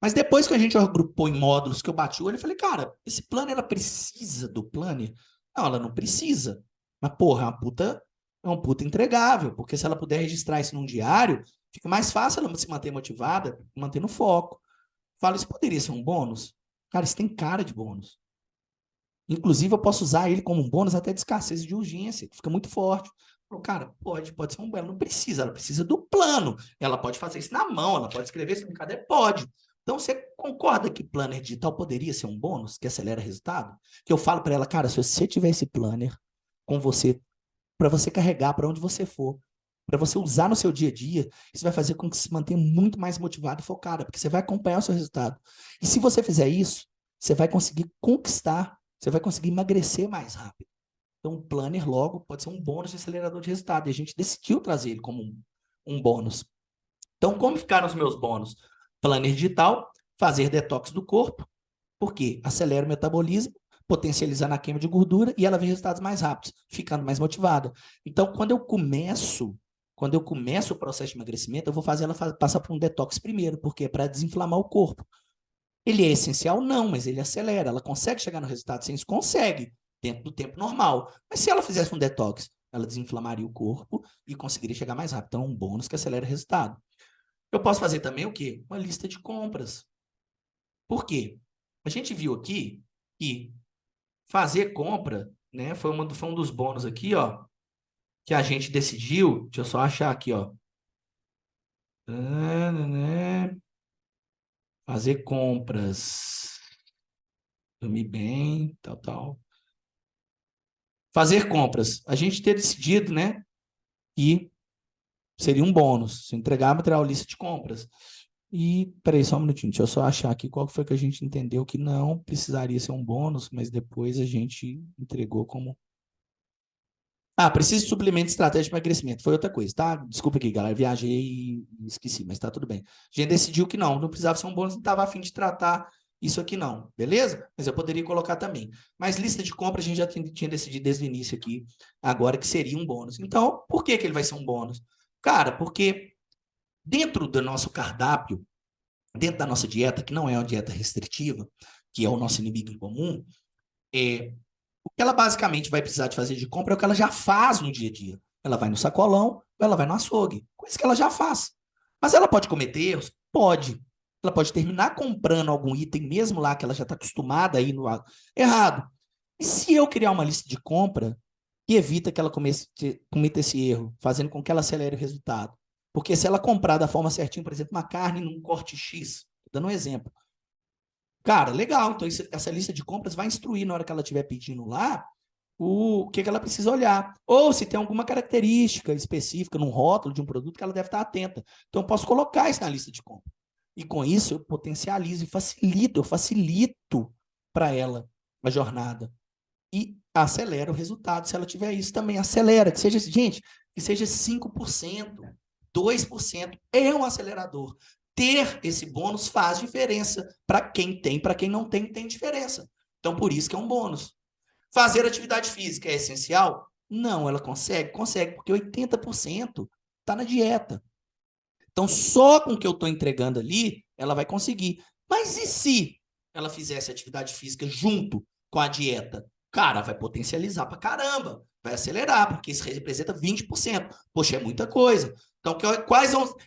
Mas depois que a gente agrupou em módulos, que eu bati o olho, eu falei, cara, esse planner, ela precisa do planner? Não, ela não precisa. Mas, porra, é um puta entregável, porque se ela puder registrar isso num diário, fica mais fácil ela se manter motivada, manter no foco. Fala, isso poderia ser um bônus? Cara, isso tem cara de bônus. Inclusive, eu posso usar ele como um bônus até de escassez de urgência, que fica muito forte. Falou, cara, pode ser um bônus. Ela não precisa, ela precisa do plano. Ela pode fazer isso na mão, ela pode escrever isso no caderno, pode. Então, você concorda que planner digital poderia ser um bônus que acelera resultado? Que eu falo para ela, cara, se você tiver esse planner com você, para você carregar para onde você for, para você usar no seu dia a dia, isso vai fazer com que você se mantenha muito mais motivado e focado, porque você vai acompanhar o seu resultado. E se você fizer isso, você vai conseguir conquistar, você vai conseguir emagrecer mais rápido. Então, o planner logo pode ser um bônus de acelerador de resultado, e a gente decidiu trazer ele como um bônus. Então, como ficaram os meus bônus? Planner digital, fazer detox do corpo, porque acelera o metabolismo, potencializar na queima de gordura e ela vê resultados mais rápidos, ficando mais motivada. Então, quando eu começo o processo de emagrecimento, eu vou fazer ela passar por um detox primeiro, porque é para desinflamar o corpo. Ele é essencial? Não, mas ele acelera. Ela consegue chegar no resultado sem isso? Consegue, dentro do tempo normal. Mas se ela fizesse um detox, ela desinflamaria o corpo e conseguiria chegar mais rápido. Então, é um bônus que acelera o resultado. Eu posso fazer também o quê? Uma lista de compras. Por quê? A gente viu aqui que fazer compra, né, foi um dos bônus aqui, ó, que a gente decidiu. Deixa eu só achar aqui, ó. Fazer compras. Dormir bem, tal, tal. Fazer compras. A gente ter decidido, né, que seria um bônus. Se entregar material lista de compras. E, peraí, só um minutinho, deixa eu só achar aqui qual foi que a gente entendeu que não precisaria ser um bônus, mas depois a gente entregou como... Ah, preciso de suplemento estratégico de emagrecimento. Foi outra coisa, tá? Desculpa aqui, galera, viajei e esqueci, mas tá tudo bem. A gente decidiu que não precisava ser um bônus, não estava a fim de tratar isso aqui não, beleza? Mas eu poderia colocar também. Mas lista de compra a gente já tinha decidido desde o início aqui, agora que seria um bônus. Então, por que ele vai ser um bônus? Cara, porque dentro do nosso cardápio, dentro da nossa dieta, que não é uma dieta restritiva, que é o nosso inimigo em comum, o que ela basicamente vai precisar de fazer de compra é o que ela já faz no dia a dia. Ela vai no sacolão, ou ela vai no açougue, coisa que ela já faz. Mas ela pode cometer erros? Pode. Ela pode terminar comprando algum item mesmo lá que ela já está acostumada a ir no errado. E se eu criar uma lista de compra que evita que ela cometa esse erro, fazendo com que ela acelere o resultado? Porque se ela comprar da forma certinha, por exemplo, uma carne num corte X, dando um exemplo, cara, legal. Então, essa lista de compras vai instruir na hora que ela estiver pedindo lá o que ela precisa olhar. Ou se tem alguma característica específica num rótulo de um produto que ela deve estar atenta. Então, eu posso colocar isso na lista de compra. E com isso, eu potencializo e eu facilito para ela a jornada. E acelera o resultado. Se ela tiver isso, também acelera. Que seja, gente, que seja 5%, 2%. É um acelerador. Ter esse bônus faz diferença. Para quem tem, para quem não tem, tem diferença. Então, por isso que é um bônus. Fazer atividade física é essencial? Não, ela consegue? Consegue, porque 80% está na dieta. Então, só com o que eu estou entregando ali, ela vai conseguir. Mas e se ela fizesse atividade física junto com a dieta? Cara, vai potencializar pra caramba. Vai acelerar, porque isso representa 20%. Poxa, é muita coisa. Então,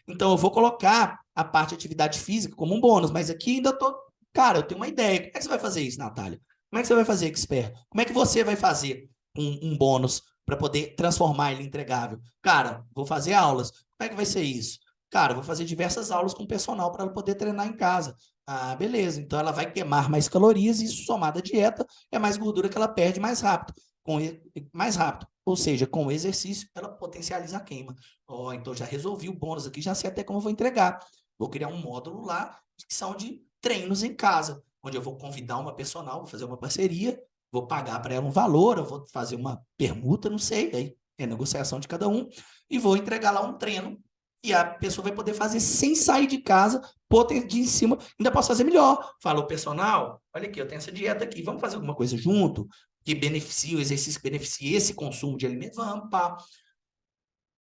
então eu vou colocar a parte de atividade física como um bônus, mas aqui ainda tô... Cara, eu tenho uma ideia. Como é que você vai fazer isso, Natália? Como é que você vai fazer, expert? Como é que você vai fazer um bônus para poder transformar ele em entregável? Cara, vou fazer aulas. Como é que vai ser isso? Cara, eu vou fazer diversas aulas com o personal para ela poder treinar em casa. Ah, beleza. Então ela vai queimar mais calorias e isso somado à dieta é mais gordura que ela perde mais rápido. Mais rápido. Ou seja, com o exercício, ela potencializa a queima. Oh, então já resolvi o bônus aqui, já sei até como eu vou entregar. Vou criar um módulo lá que são de treinos em casa, onde eu vou convidar uma personal, vou fazer uma parceria, vou pagar para ela um valor, eu vou fazer uma permuta, não sei, aí é negociação de cada um, e vou entregar lá um treino E a pessoa vai poder fazer sem sair de casa, pôr de em cima, ainda posso fazer melhor. Fala, o personal, olha aqui, eu tenho essa dieta aqui, vamos fazer alguma coisa junto? Que beneficie o exercício, que beneficie esse consumo de alimentos? Vamos, pá.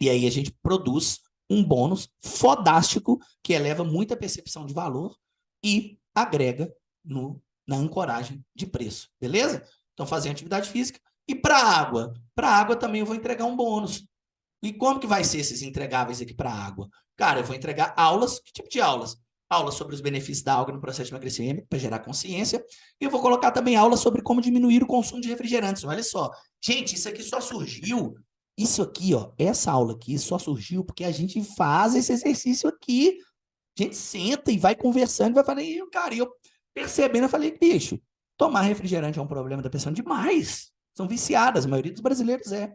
E aí a gente produz um bônus fodástico que eleva muita percepção de valor e agrega na ancoragem de preço, beleza? Então, fazer atividade física. E para a água também eu vou entregar um bônus. E como que vai ser esses entregáveis aqui para a água? Cara, eu vou entregar aulas. Que tipo de aulas? Aulas sobre os benefícios da água no processo de emagrecimento, para gerar consciência. E eu vou colocar também aulas sobre como diminuir o consumo de refrigerantes. Olha só. Gente, isso aqui só surgiu. Isso aqui, ó, essa aula aqui só surgiu porque a gente faz esse exercício aqui. A gente senta e vai conversando e vai falando, e, cara, eu percebendo, eu falei, bicho, tomar refrigerante é um problema da pessoa demais. São viciadas, a maioria dos brasileiros é.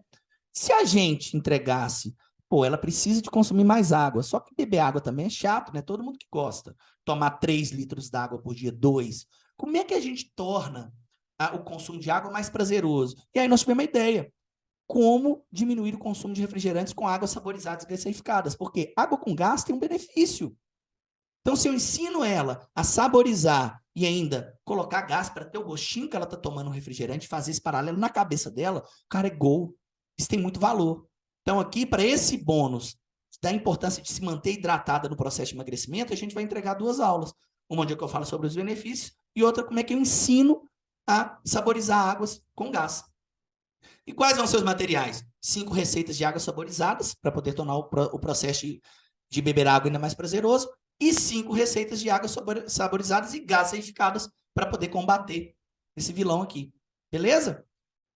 Se a gente entregasse, pô, ela precisa de consumir mais água, só que beber água também é chato, né? Todo mundo que gosta. Tomar 3 litros d'água por dia, 2. Como é que a gente torna o consumo de água mais prazeroso? E aí nós tivemos uma ideia. Como diminuir o consumo de refrigerantes com águas saborizadas e gasificadas? Porque água com gás tem um benefício. Então, se eu ensino ela a saborizar e ainda colocar gás para ter o gostinho que ela está tomando um refrigerante, fazer esse paralelo na cabeça dela, cara, é gol. Isso tem muito valor. Então, aqui, para esse bônus da importância de se manter hidratada no processo de emagrecimento, a gente vai entregar 2 aulas. Uma onde eu falo sobre os benefícios e outra como é que eu ensino a saborizar águas com gás. E quais vão ser os materiais? 5 receitas de águas saborizadas, para poder tornar o processo de beber água ainda mais prazeroso, e 5 receitas de águas saborizadas e gasificadas para poder combater esse vilão aqui. Beleza?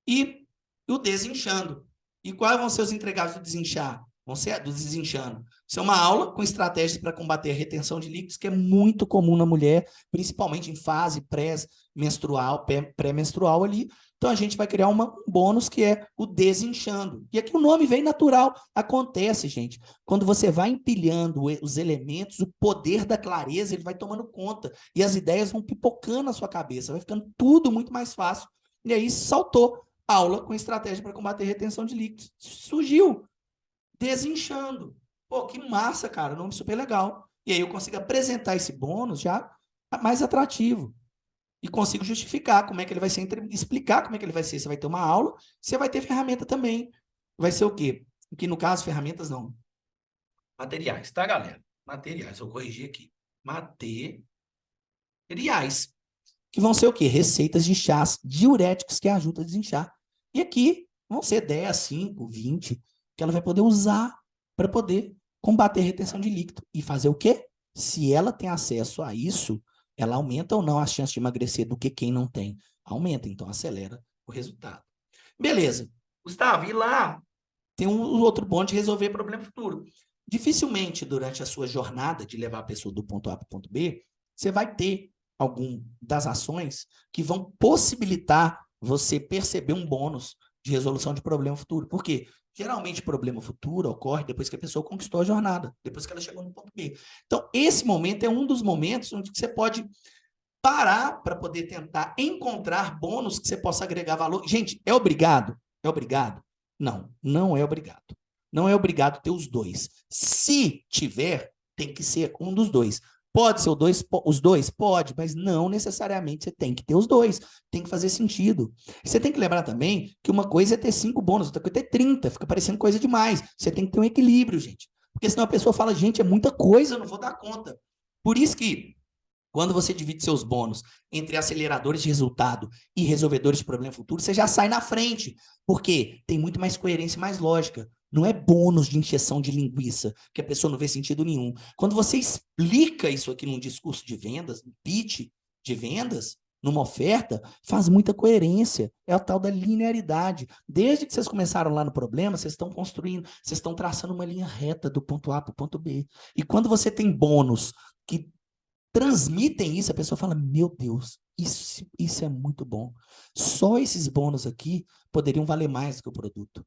E o desinchando. E quais vão ser os entregados do desinchar? Vão ser do desinchando. Isso é uma aula com estratégias para combater a retenção de líquidos, que é muito comum na mulher, principalmente em fase pré-menstrual, pré-menstrual ali. Então, a gente vai criar um bônus que é o desinchando. E aqui o nome vem natural. Acontece, gente. Quando você vai empilhando os elementos, o poder da clareza, ele vai tomando conta. E as ideias vão pipocando na sua cabeça. Vai ficando tudo muito mais fácil. E aí, saltou. Aula com estratégia para combater retenção de líquidos. Surgiu. Desinchando. Pô, que massa, cara. Nome super legal. E aí eu consigo apresentar esse bônus já mais atrativo. E consigo justificar como é que ele vai ser, explicar como é que ele vai ser. Você vai ter uma aula, você vai ter ferramenta também. Vai ser o quê? Que no caso, ferramentas não. Materiais, tá, galera? Materiais, eu corrigi aqui. Materiais. Que vão ser o quê? Receitas de chás diuréticos que ajudam a desinchar. E aqui vão ser 10, 5, 20, que ela vai poder usar para poder combater a retenção de líquido. E fazer o quê? Se ela tem acesso a isso, ela aumenta ou não a chance de emagrecer do que quem não tem? Aumenta, então acelera o resultado. Beleza. Gustavo, e lá tem um outro ponto de resolver problema futuro. Dificilmente, durante a sua jornada de levar a pessoa do ponto A para o ponto B, você vai ter algum das ações que vão possibilitar você perceber um bônus de resolução de problema futuro. Por quê? Geralmente, problema futuro ocorre depois que a pessoa conquistou a jornada, depois que ela chegou no ponto B. Então, esse momento é um dos momentos onde você pode parar para poder tentar encontrar bônus que você possa agregar valor. Gente, é obrigado? É obrigado? Não, não é obrigado. Não é obrigado ter os dois. Se tiver, tem que ser um dos dois. Pode ser os dois? Pode, mas não necessariamente você tem que ter os dois. Tem que fazer sentido. Você tem que lembrar também que uma coisa é ter 5 bônus, outra coisa é ter 30. Fica parecendo coisa demais. Você tem que ter um equilíbrio, gente. Porque senão a pessoa fala, gente, é muita coisa, eu não vou dar conta. Por isso que quando você divide seus bônus entre aceleradores de resultado e resolvedores de problema futuro, você já sai na frente, porque tem muito mais coerência e mais lógica. Não é bônus de injeção de linguiça, que a pessoa não vê sentido nenhum. Quando você explica isso aqui num discurso de vendas, num pitch de vendas, numa oferta, faz muita coerência. É a tal da linearidade. Desde que vocês começaram lá no problema, vocês estão construindo, vocês estão traçando uma linha reta do ponto A para o ponto B. E quando você tem bônus que transmitem isso, a pessoa fala, meu Deus, isso é muito bom. Só esses bônus aqui poderiam valer mais do que o produto.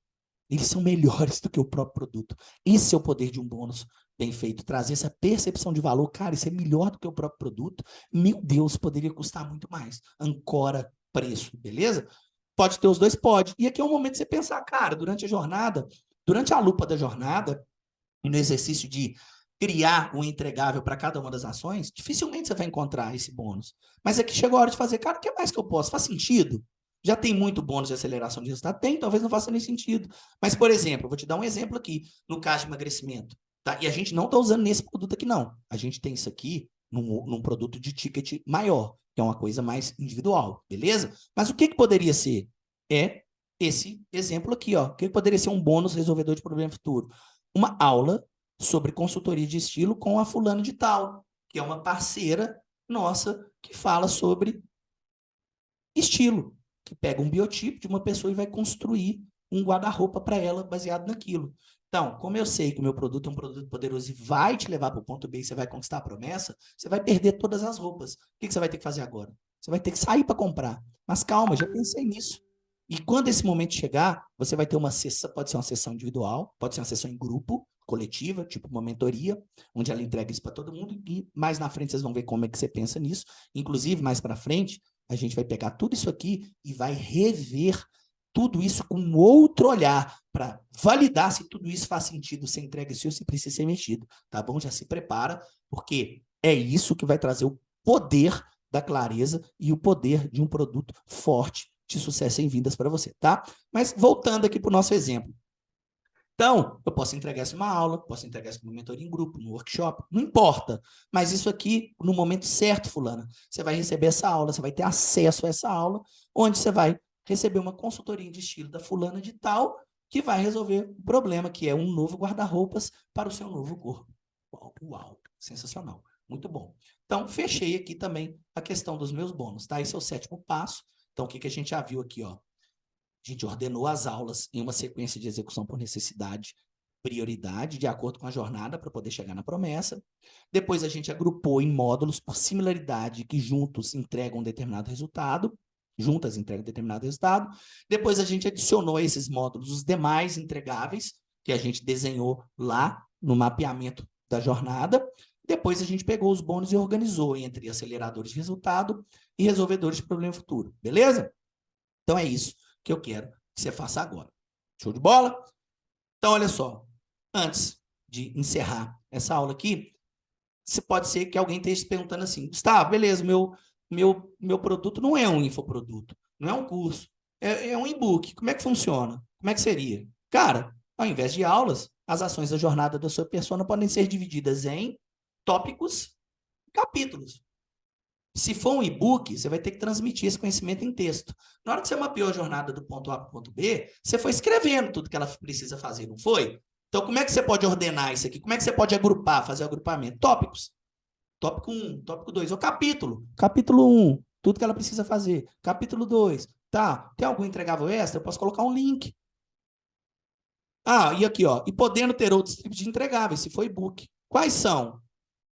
Eles são melhores do que o próprio produto. Esse é o poder de um bônus bem feito, trazer essa percepção de valor. Cara, isso é melhor do que o próprio produto. Meu Deus, poderia custar muito mais. Ancora preço, beleza? Pode ter os dois? Pode. E aqui é um momento de você pensar, cara, durante a jornada, durante a lupa da jornada, e no exercício de criar um entregável para cada uma das ações, dificilmente você vai encontrar esse bônus. Mas aqui chegou a hora de fazer, cara, o que mais que eu posso? Faz sentido? Já tem muito bônus de aceleração de resultado? Tem, talvez não faça nem sentido. Mas, por exemplo, eu vou te dar um exemplo aqui, no caso de emagrecimento. Tá? E a gente não está usando nesse produto aqui, não. A gente tem isso aqui num produto de ticket maior, que é uma coisa mais individual, beleza? Mas o que poderia ser? É esse exemplo aqui, ó. O que poderia ser um bônus resolvedor de problema futuro? Uma aula sobre consultoria de estilo com a fulana de tal, que é uma parceira nossa que fala sobre estilo, que pega um biotipo de uma pessoa e vai construir um guarda-roupa para ela baseado naquilo. Então, como eu sei que o meu produto é um produto poderoso e vai te levar para o ponto B e você vai conquistar a promessa, você vai perder todas as roupas. O que você vai ter que fazer agora? Você vai ter que sair para comprar. Mas calma, já pensei nisso. E quando esse momento chegar, você vai ter uma sessão, pode ser uma sessão individual, pode ser uma sessão em grupo, coletiva, tipo uma mentoria, onde ela entrega isso para todo mundo e mais na frente vocês vão ver como é que você pensa nisso. Inclusive, mais para frente, a gente vai pegar tudo isso aqui e vai rever tudo isso com outro olhar para validar se tudo isso faz sentido, se entrega isso ou se precisa ser mexido, tá bom? Já se prepara, porque é isso que vai trazer o poder da clareza e o poder de um produto forte de sucesso em vendas para você, tá? Mas voltando aqui para o nosso exemplo. Então, eu posso entregar isso uma aula, posso entregar isso uma mentoria em grupo, no workshop, não importa. Mas isso aqui, no momento certo, fulana, você vai receber essa aula, você vai ter acesso a essa aula, onde você vai receber uma consultoria de estilo da fulana de tal, que vai resolver o problema, que é um novo guarda-roupas para o seu novo corpo. Uau, uau, sensacional, muito bom. Então, fechei aqui também a questão dos meus bônus, tá? Esse é o 7º passo. Então, o que a gente já viu aqui, ó? A gente ordenou as aulas em uma sequência de execução por necessidade, prioridade, de acordo com a jornada, para poder chegar na promessa. Depois a gente agrupou em módulos por similaridade, que juntos entregam um determinado resultado. Juntas entregam um determinado resultado. Depois a gente adicionou a esses módulos os demais entregáveis, que a gente desenhou lá no mapeamento da jornada. Depois a gente pegou os bônus e organizou entre aceleradores de resultado e resolvedores de problema futuro. Beleza? Então é isso que eu quero que você faça agora. Show de bola? Então, olha só. Antes de encerrar essa aula aqui, pode ser que alguém esteja se perguntando assim, Gustavo, beleza, meu produto não é um infoproduto, não é um curso, é um e-book. Como é que funciona? Como é que seria? Cara, ao invés de aulas, as ações da jornada da sua persona podem ser divididas em tópicos e capítulos. Se for um e-book, você vai ter que transmitir esse conhecimento em texto. Na hora que você mapeou a jornada do ponto A para o ponto B, você foi escrevendo tudo que ela precisa fazer, não foi? Então, como é que você pode ordenar isso aqui? Como é que você pode agrupar, fazer o agrupamento? Tópicos. Tópico 1, tópico 2, ou capítulo. Capítulo 1, tudo que ela precisa fazer. Capítulo 2, tá, tem algum entregável extra? Eu posso colocar um link. Ah, e aqui, ó, e podendo ter outros tipos de entregáveis, se for e-book. Quais são?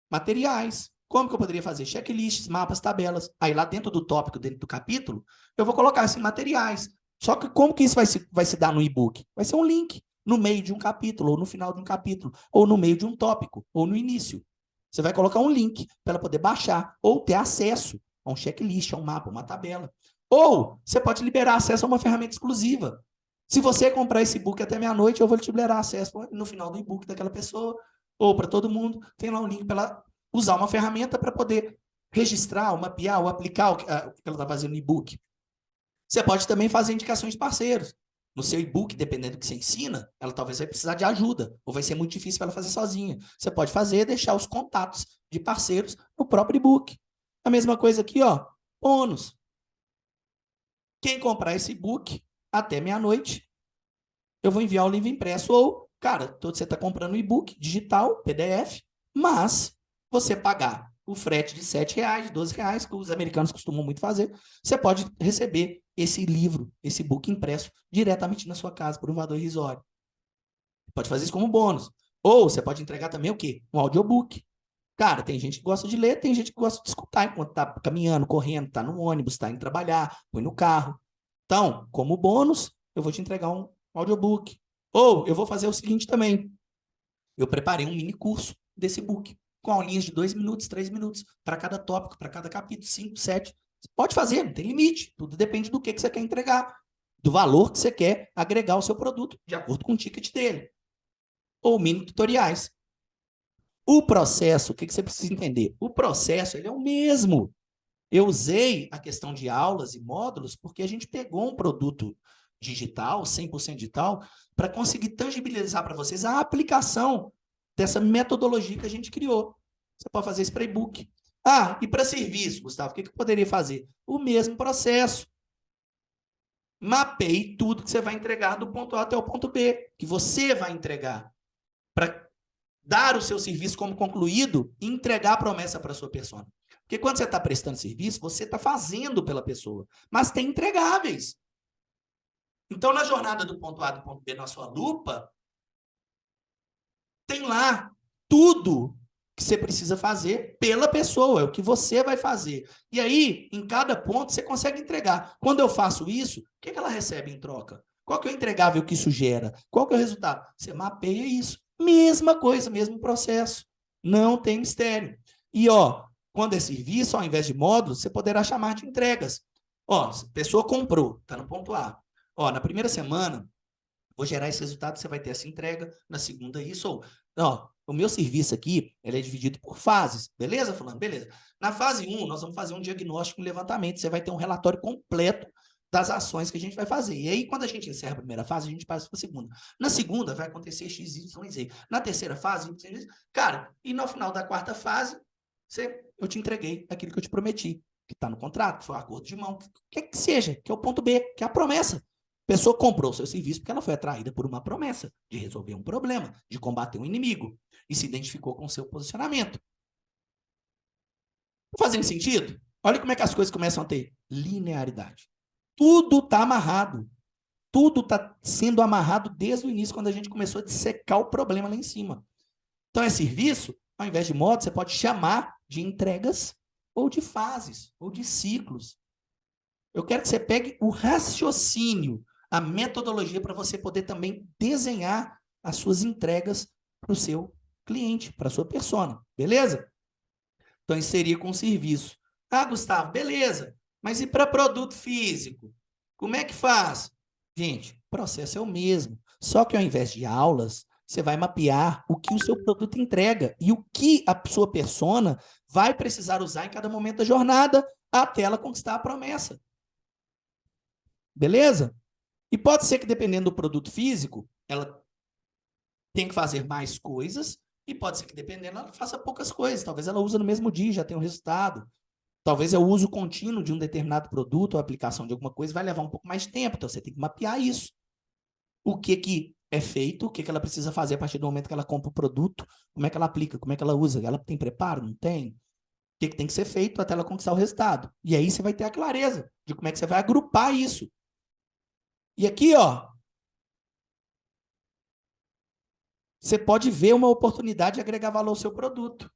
Materiais. Como que eu poderia fazer? Checklists, mapas, tabelas. Aí lá dentro do tópico, dentro do capítulo, eu vou colocar assim, materiais. Só que como que isso vai se dar no e-book? Vai ser um link no meio de um capítulo, ou no final de um capítulo, ou no meio de um tópico, ou no início. Você vai colocar um link para ela poder baixar, ou ter acesso a um checklist, a um mapa, uma tabela. Ou você pode liberar acesso a uma ferramenta exclusiva. Se você comprar esse e-book até meia-noite, eu vou te liberar acesso no final do e-book daquela pessoa, ou para todo mundo, tem lá um link para ela usar uma ferramenta para poder registrar, ou mapear, ou aplicar o que ela está fazendo no e-book. Você pode também fazer indicações de parceiros. No seu e-book, dependendo do que você ensina, ela talvez vai precisar de ajuda, ou vai ser muito difícil para ela fazer sozinha. Você pode fazer deixar os contatos de parceiros no próprio e-book. A mesma coisa aqui, ó, bônus. Quem comprar esse e-book até meia-noite, eu vou enviar o livro impresso, ou, cara, você está comprando um e-book digital, PDF, mas você pagar o frete de R$7, de R$12, que os americanos costumam muito fazer, você pode receber esse livro, esse e-book impresso, diretamente na sua casa, por um valor irrisório. Pode fazer isso como bônus. Ou você pode entregar também o quê? Um audiobook. Cara, tem gente que gosta de ler, tem gente que gosta de escutar enquanto tá caminhando, correndo, tá no ônibus, tá indo trabalhar, põe no carro. Então, como bônus, eu vou te entregar um audiobook. Ou eu vou fazer o seguinte também. Eu preparei um mini curso desse book, com aulinhas de 2 minutos, 3 minutos, para cada tópico, para cada capítulo, 5, 7. Você pode fazer, não tem limite. Tudo depende do que você quer entregar, do valor que você quer agregar ao seu produto, de acordo com o ticket dele. ou mini tutoriais. O processo, o que você precisa entender? O processo ele é o mesmo. Eu usei a questão de aulas e módulos porque a gente pegou um produto digital, 100% digital, para conseguir tangibilizar para vocês a aplicação dessa metodologia que a gente criou. Você pode fazer isso para e-book. Ah, e para serviço, Gustavo, o que eu poderia fazer? O mesmo processo. Mapeie tudo que você vai entregar do ponto A até o ponto B, que você vai entregar, para dar o seu serviço como concluído e entregar a promessa para a sua persona. Porque quando você está prestando serviço, você está fazendo pela pessoa, mas tem entregáveis. Então, na jornada do ponto A do ponto B na sua lupa, tem lá tudo que você precisa fazer pela pessoa, é o que você vai fazer. E aí, em cada ponto, você consegue entregar. Quando eu faço isso, o que ela recebe em troca? Qual que é o entregável que isso gera? Qual que é o resultado? Você mapeia isso. Mesma coisa, mesmo processo. Não tem mistério. E, ó, quando é serviço, ao invés de módulos, você poderá chamar de entregas. Ó, a pessoa comprou, está no ponto A. Ó, na primeira semana, vou gerar esse resultado, você vai ter essa entrega, na segunda isso, ou... Ó, o meu serviço aqui, ele é dividido por fases, beleza, fulano? Beleza. Na fase 1, nós vamos fazer um diagnóstico, um levantamento, você vai ter um relatório completo das ações que a gente vai fazer. E aí, quando a gente encerra a primeira fase, a gente passa para a segunda. Na segunda, vai acontecer X, Y e Z. Na terceira fase, cara, e no final da quarta fase, eu te entreguei aquilo que eu te prometi, que está no contrato, que foi o acordo de mão, que seja, que é o ponto B, que é a promessa. A pessoa comprou o seu serviço porque ela foi atraída por uma promessa de resolver um problema, de combater um inimigo, e se identificou com o seu posicionamento. Tá fazendo sentido? Olha como é que as coisas começam a ter linearidade. Tudo está amarrado. Tudo está sendo amarrado desde o início, quando a gente começou a dissecar o problema lá em cima. Então, é serviço, ao invés de modo, você pode chamar de entregas, ou de fases, ou de ciclos. Eu quero que você pegue o raciocínio, a metodologia para você poder também desenhar as suas entregas para o seu cliente, para a sua persona, beleza? Então, inserir com serviço. Ah, Gustavo, beleza, mas e para produto físico? Como é que faz? Gente, o processo é o mesmo, só que ao invés de aulas, você vai mapear o que o seu produto entrega e o que a sua persona vai precisar usar em cada momento da jornada até ela conquistar a promessa. Beleza? E pode ser que, dependendo do produto físico, ela tenha que fazer mais coisas, e pode ser que, dependendo, ela faça poucas coisas. Talvez ela use no mesmo dia, já tenha um resultado. Talvez o uso contínuo de um determinado produto ou aplicação de alguma coisa vai levar um pouco mais de tempo. Então, você tem que mapear isso. O que é feito, o que ela precisa fazer a partir do momento que ela compra o produto, como é que ela aplica, como é que ela usa. Ela tem preparo? Não tem? O que tem que ser feito até ela conquistar o resultado. E aí você vai ter a clareza de como é que você vai agrupar isso. E aqui, ó, você pode ver uma oportunidade de agregar valor ao seu produto.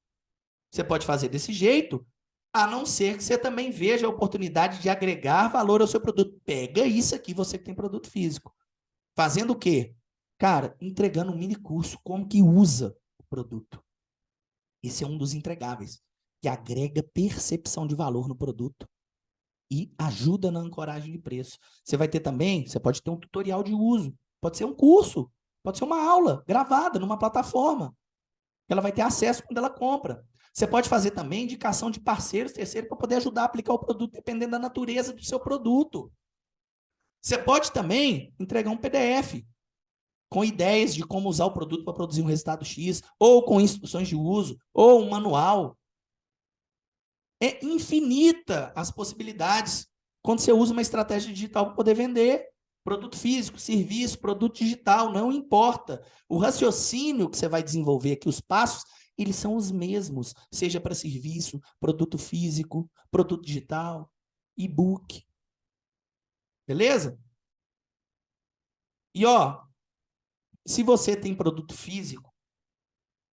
Você pode fazer desse jeito, a não ser que você também veja a oportunidade de agregar valor ao seu produto. Pega isso aqui, você que tem produto físico. Fazendo o quê? Cara, entregando um mini curso, como que usa o produto. Esse é um dos entregáveis, que agrega percepção de valor no produto e ajuda na ancoragem de preço. Você vai ter também, você pode ter um tutorial de uso, pode ser um curso, pode ser uma aula gravada numa plataforma, que ela vai ter acesso quando ela compra. Você pode fazer também indicação de parceiros, terceiros, para poder ajudar a aplicar o produto, dependendo da natureza do seu produto. Você pode também entregar um PDF com ideias de como usar o produto para produzir um resultado X, ou com instruções de uso, ou um manual. É infinita as possibilidades quando você usa uma estratégia digital para poder vender. Produto físico, serviço, produto digital, não importa. O raciocínio que você vai desenvolver aqui, os passos, eles são os mesmos, seja para serviço, produto físico, produto digital, e-book. Beleza? E, ó, se você tem produto físico,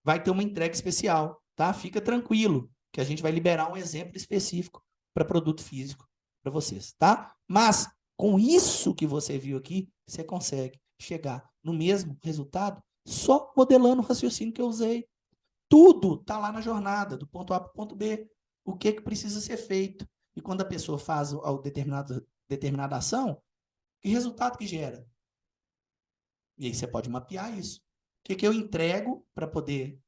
vai ter uma entrega especial, tá? Fica tranquilo, que a gente vai liberar um exemplo específico para produto físico para vocês, tá? Mas, com isso que você viu aqui, você consegue chegar no mesmo resultado só modelando o raciocínio que eu usei. Tudo está lá na jornada, do ponto A para o ponto B. O que precisa ser feito. E quando a pessoa faz a determinada ação, que resultado que gera? E aí você pode mapear isso. que eu entrego para poder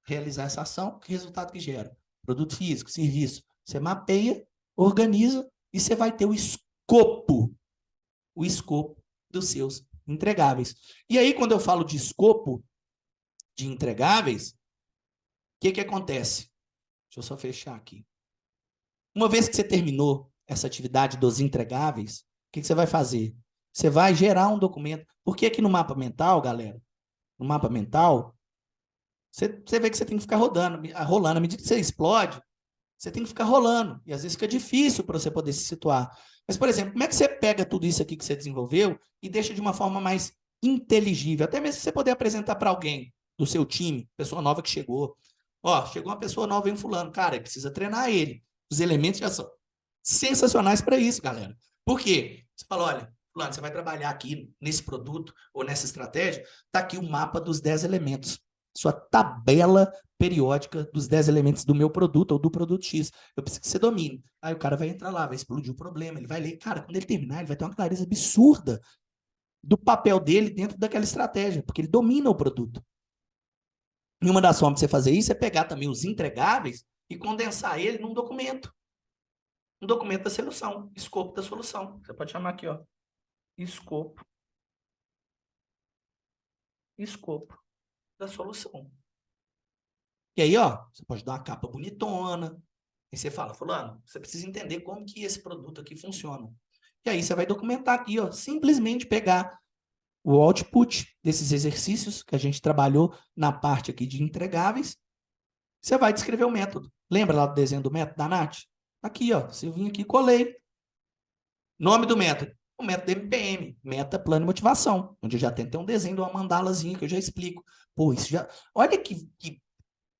realizar essa ação? Que resultado que gera? Produto físico, serviço. Você mapeia, organiza e você vai ter o escopo dos seus entregáveis. E aí, quando eu falo de escopo de entregáveis, o que acontece? Deixa eu só fechar aqui. Uma vez que você terminou essa atividade dos entregáveis, o que você vai fazer? Você vai gerar um documento. Porque aqui no mapa mental, galera, no mapa mental, você vê que você tem que ficar rolando. À medida que você explode, você tem que ficar rolando. E às vezes fica difícil para você poder se situar. Mas, por exemplo, como é que você pega tudo isso aqui que você desenvolveu e deixa de uma forma mais inteligível? Até mesmo se você poder apresentar para alguém do seu time, pessoa nova que chegou. Ó, chegou uma pessoa nova em fulano. Cara, precisa treinar ele. Os elementos já são sensacionais para isso, galera. Por quê? Você fala, olha, fulano, você vai trabalhar aqui nesse produto ou nessa estratégia, tá aqui o mapa dos 10 elementos. Sua tabela periódica dos 10 elementos do meu produto ou do produto X. Eu preciso que você domine. Aí o cara vai entrar lá, vai explodir o problema, ele vai ler. Cara, quando ele terminar, ele vai ter uma clareza absurda do papel dele dentro daquela estratégia, porque ele domina o produto. E uma das formas de você fazer isso é pegar também os entregáveis e condensar ele num documento. Um documento da solução, escopo da solução. Você pode chamar aqui, ó, escopo da solução. E aí, ó, você pode dar uma capa bonitona. E você fala, fulano, você precisa entender como que esse produto aqui funciona. E aí você vai documentar aqui, ó, simplesmente pegar o output desses exercícios que a gente trabalhou na parte aqui de entregáveis. Você vai descrever o método. Lembra lá do desenho do método da Nath? Aqui, ó, você vinha aqui, colei. Nome do método. O método MPM, meta, plano e motivação, onde eu já tenho um desenho de uma mandalazinha que eu já explico. Pô, isso já... Olha que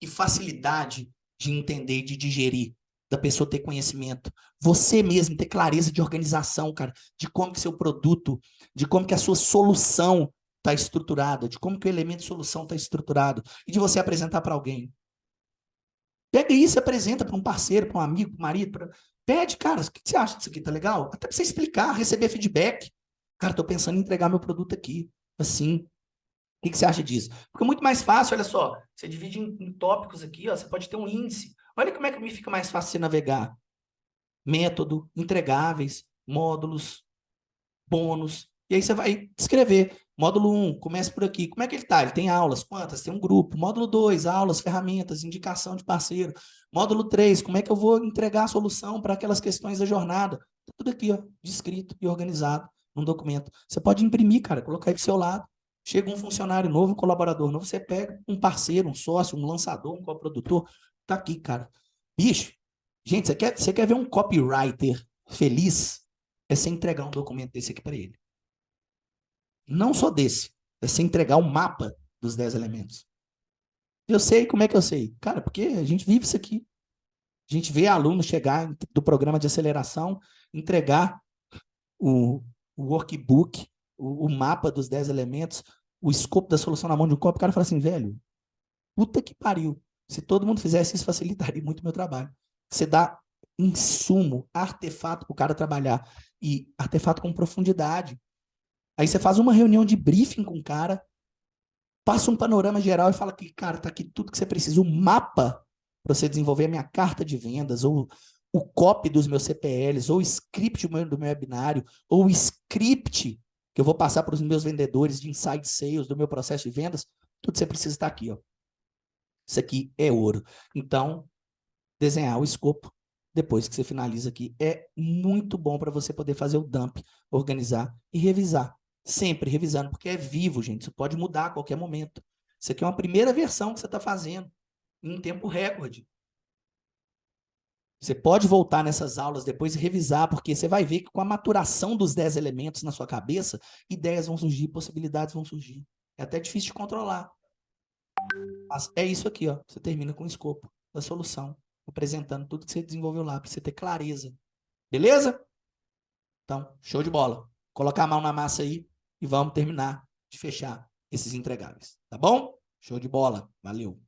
facilidade de entender e de digerir, da pessoa ter conhecimento. Você mesmo ter clareza de organização, cara, de como que seu produto, de como que a sua solução está estruturada, de como que o elemento de solução está estruturado, e de você apresentar para alguém. Pega isso e apresenta para um parceiro, para um amigo, para um marido. Pede, cara, o que você acha disso aqui? Tá legal? Até para você explicar, receber feedback. Cara, estou pensando em entregar meu produto aqui, assim. O que você acha disso? Porque é muito mais fácil, olha só, você divide em tópicos aqui, ó, você pode ter um índice. Olha como é que me fica mais fácil você navegar. Método, entregáveis, módulos, bônus. E aí você vai escrever. Módulo 1, começa por aqui. Como é que ele está? Ele tem aulas, quantas? Tem um grupo. Módulo 2, aulas, ferramentas, indicação de parceiro. Módulo 3, como é que eu vou entregar a solução para aquelas questões da jornada? Tá tudo aqui, ó, descrito e organizado num documento. Você pode imprimir, cara, colocar aí do seu lado. Chega um funcionário novo, um colaborador novo, você pega um parceiro, um sócio, um lançador, um coprodutor. Tá aqui, cara. Bicho, gente, você quer ver um copywriter feliz? É você entregar um documento desse aqui para ele. Não só desse. É você entregar um mapa dos 10 elementos. Eu sei, como é que eu sei? Cara, porque a gente vive isso aqui. A gente vê aluno chegar do programa de aceleração, entregar o workbook, o mapa dos 10 elementos, o escopo da solução na mão de um copo, o cara fala assim, velho, puta que pariu. Se todo mundo fizesse isso, facilitaria muito o meu trabalho. Você dá insumo, artefato para o cara trabalhar. E artefato com profundidade. Aí você faz uma reunião de briefing com o cara, passa um panorama geral e fala que, cara, tá aqui tudo que você precisa. O mapa para você desenvolver a minha carta de vendas, ou o copy dos meus CPLs, ou o script do meu webinário, ou o script que eu vou passar para os meus vendedores de inside sales, do meu processo de vendas, tudo que você precisa está aqui, ó. Isso aqui é ouro. Então, desenhar o escopo, depois que você finaliza aqui, é muito bom para você poder fazer o dump, organizar e revisar. Sempre revisando, porque é vivo, gente. Isso pode mudar a qualquer momento. Isso aqui é uma primeira versão que você está fazendo, em tempo recorde. Você pode voltar nessas aulas depois e revisar, porque você vai ver que com a maturação dos 10 elementos na sua cabeça, ideias vão surgir, possibilidades vão surgir. É até difícil de controlar. Mas é isso aqui, ó. Você termina com o escopo da solução, apresentando tudo que você desenvolveu lá, para você ter clareza. Beleza? Então, show de bola. Colocar a mão na massa aí e vamos terminar de fechar esses entregáveis. Tá bom? Show de bola. Valeu.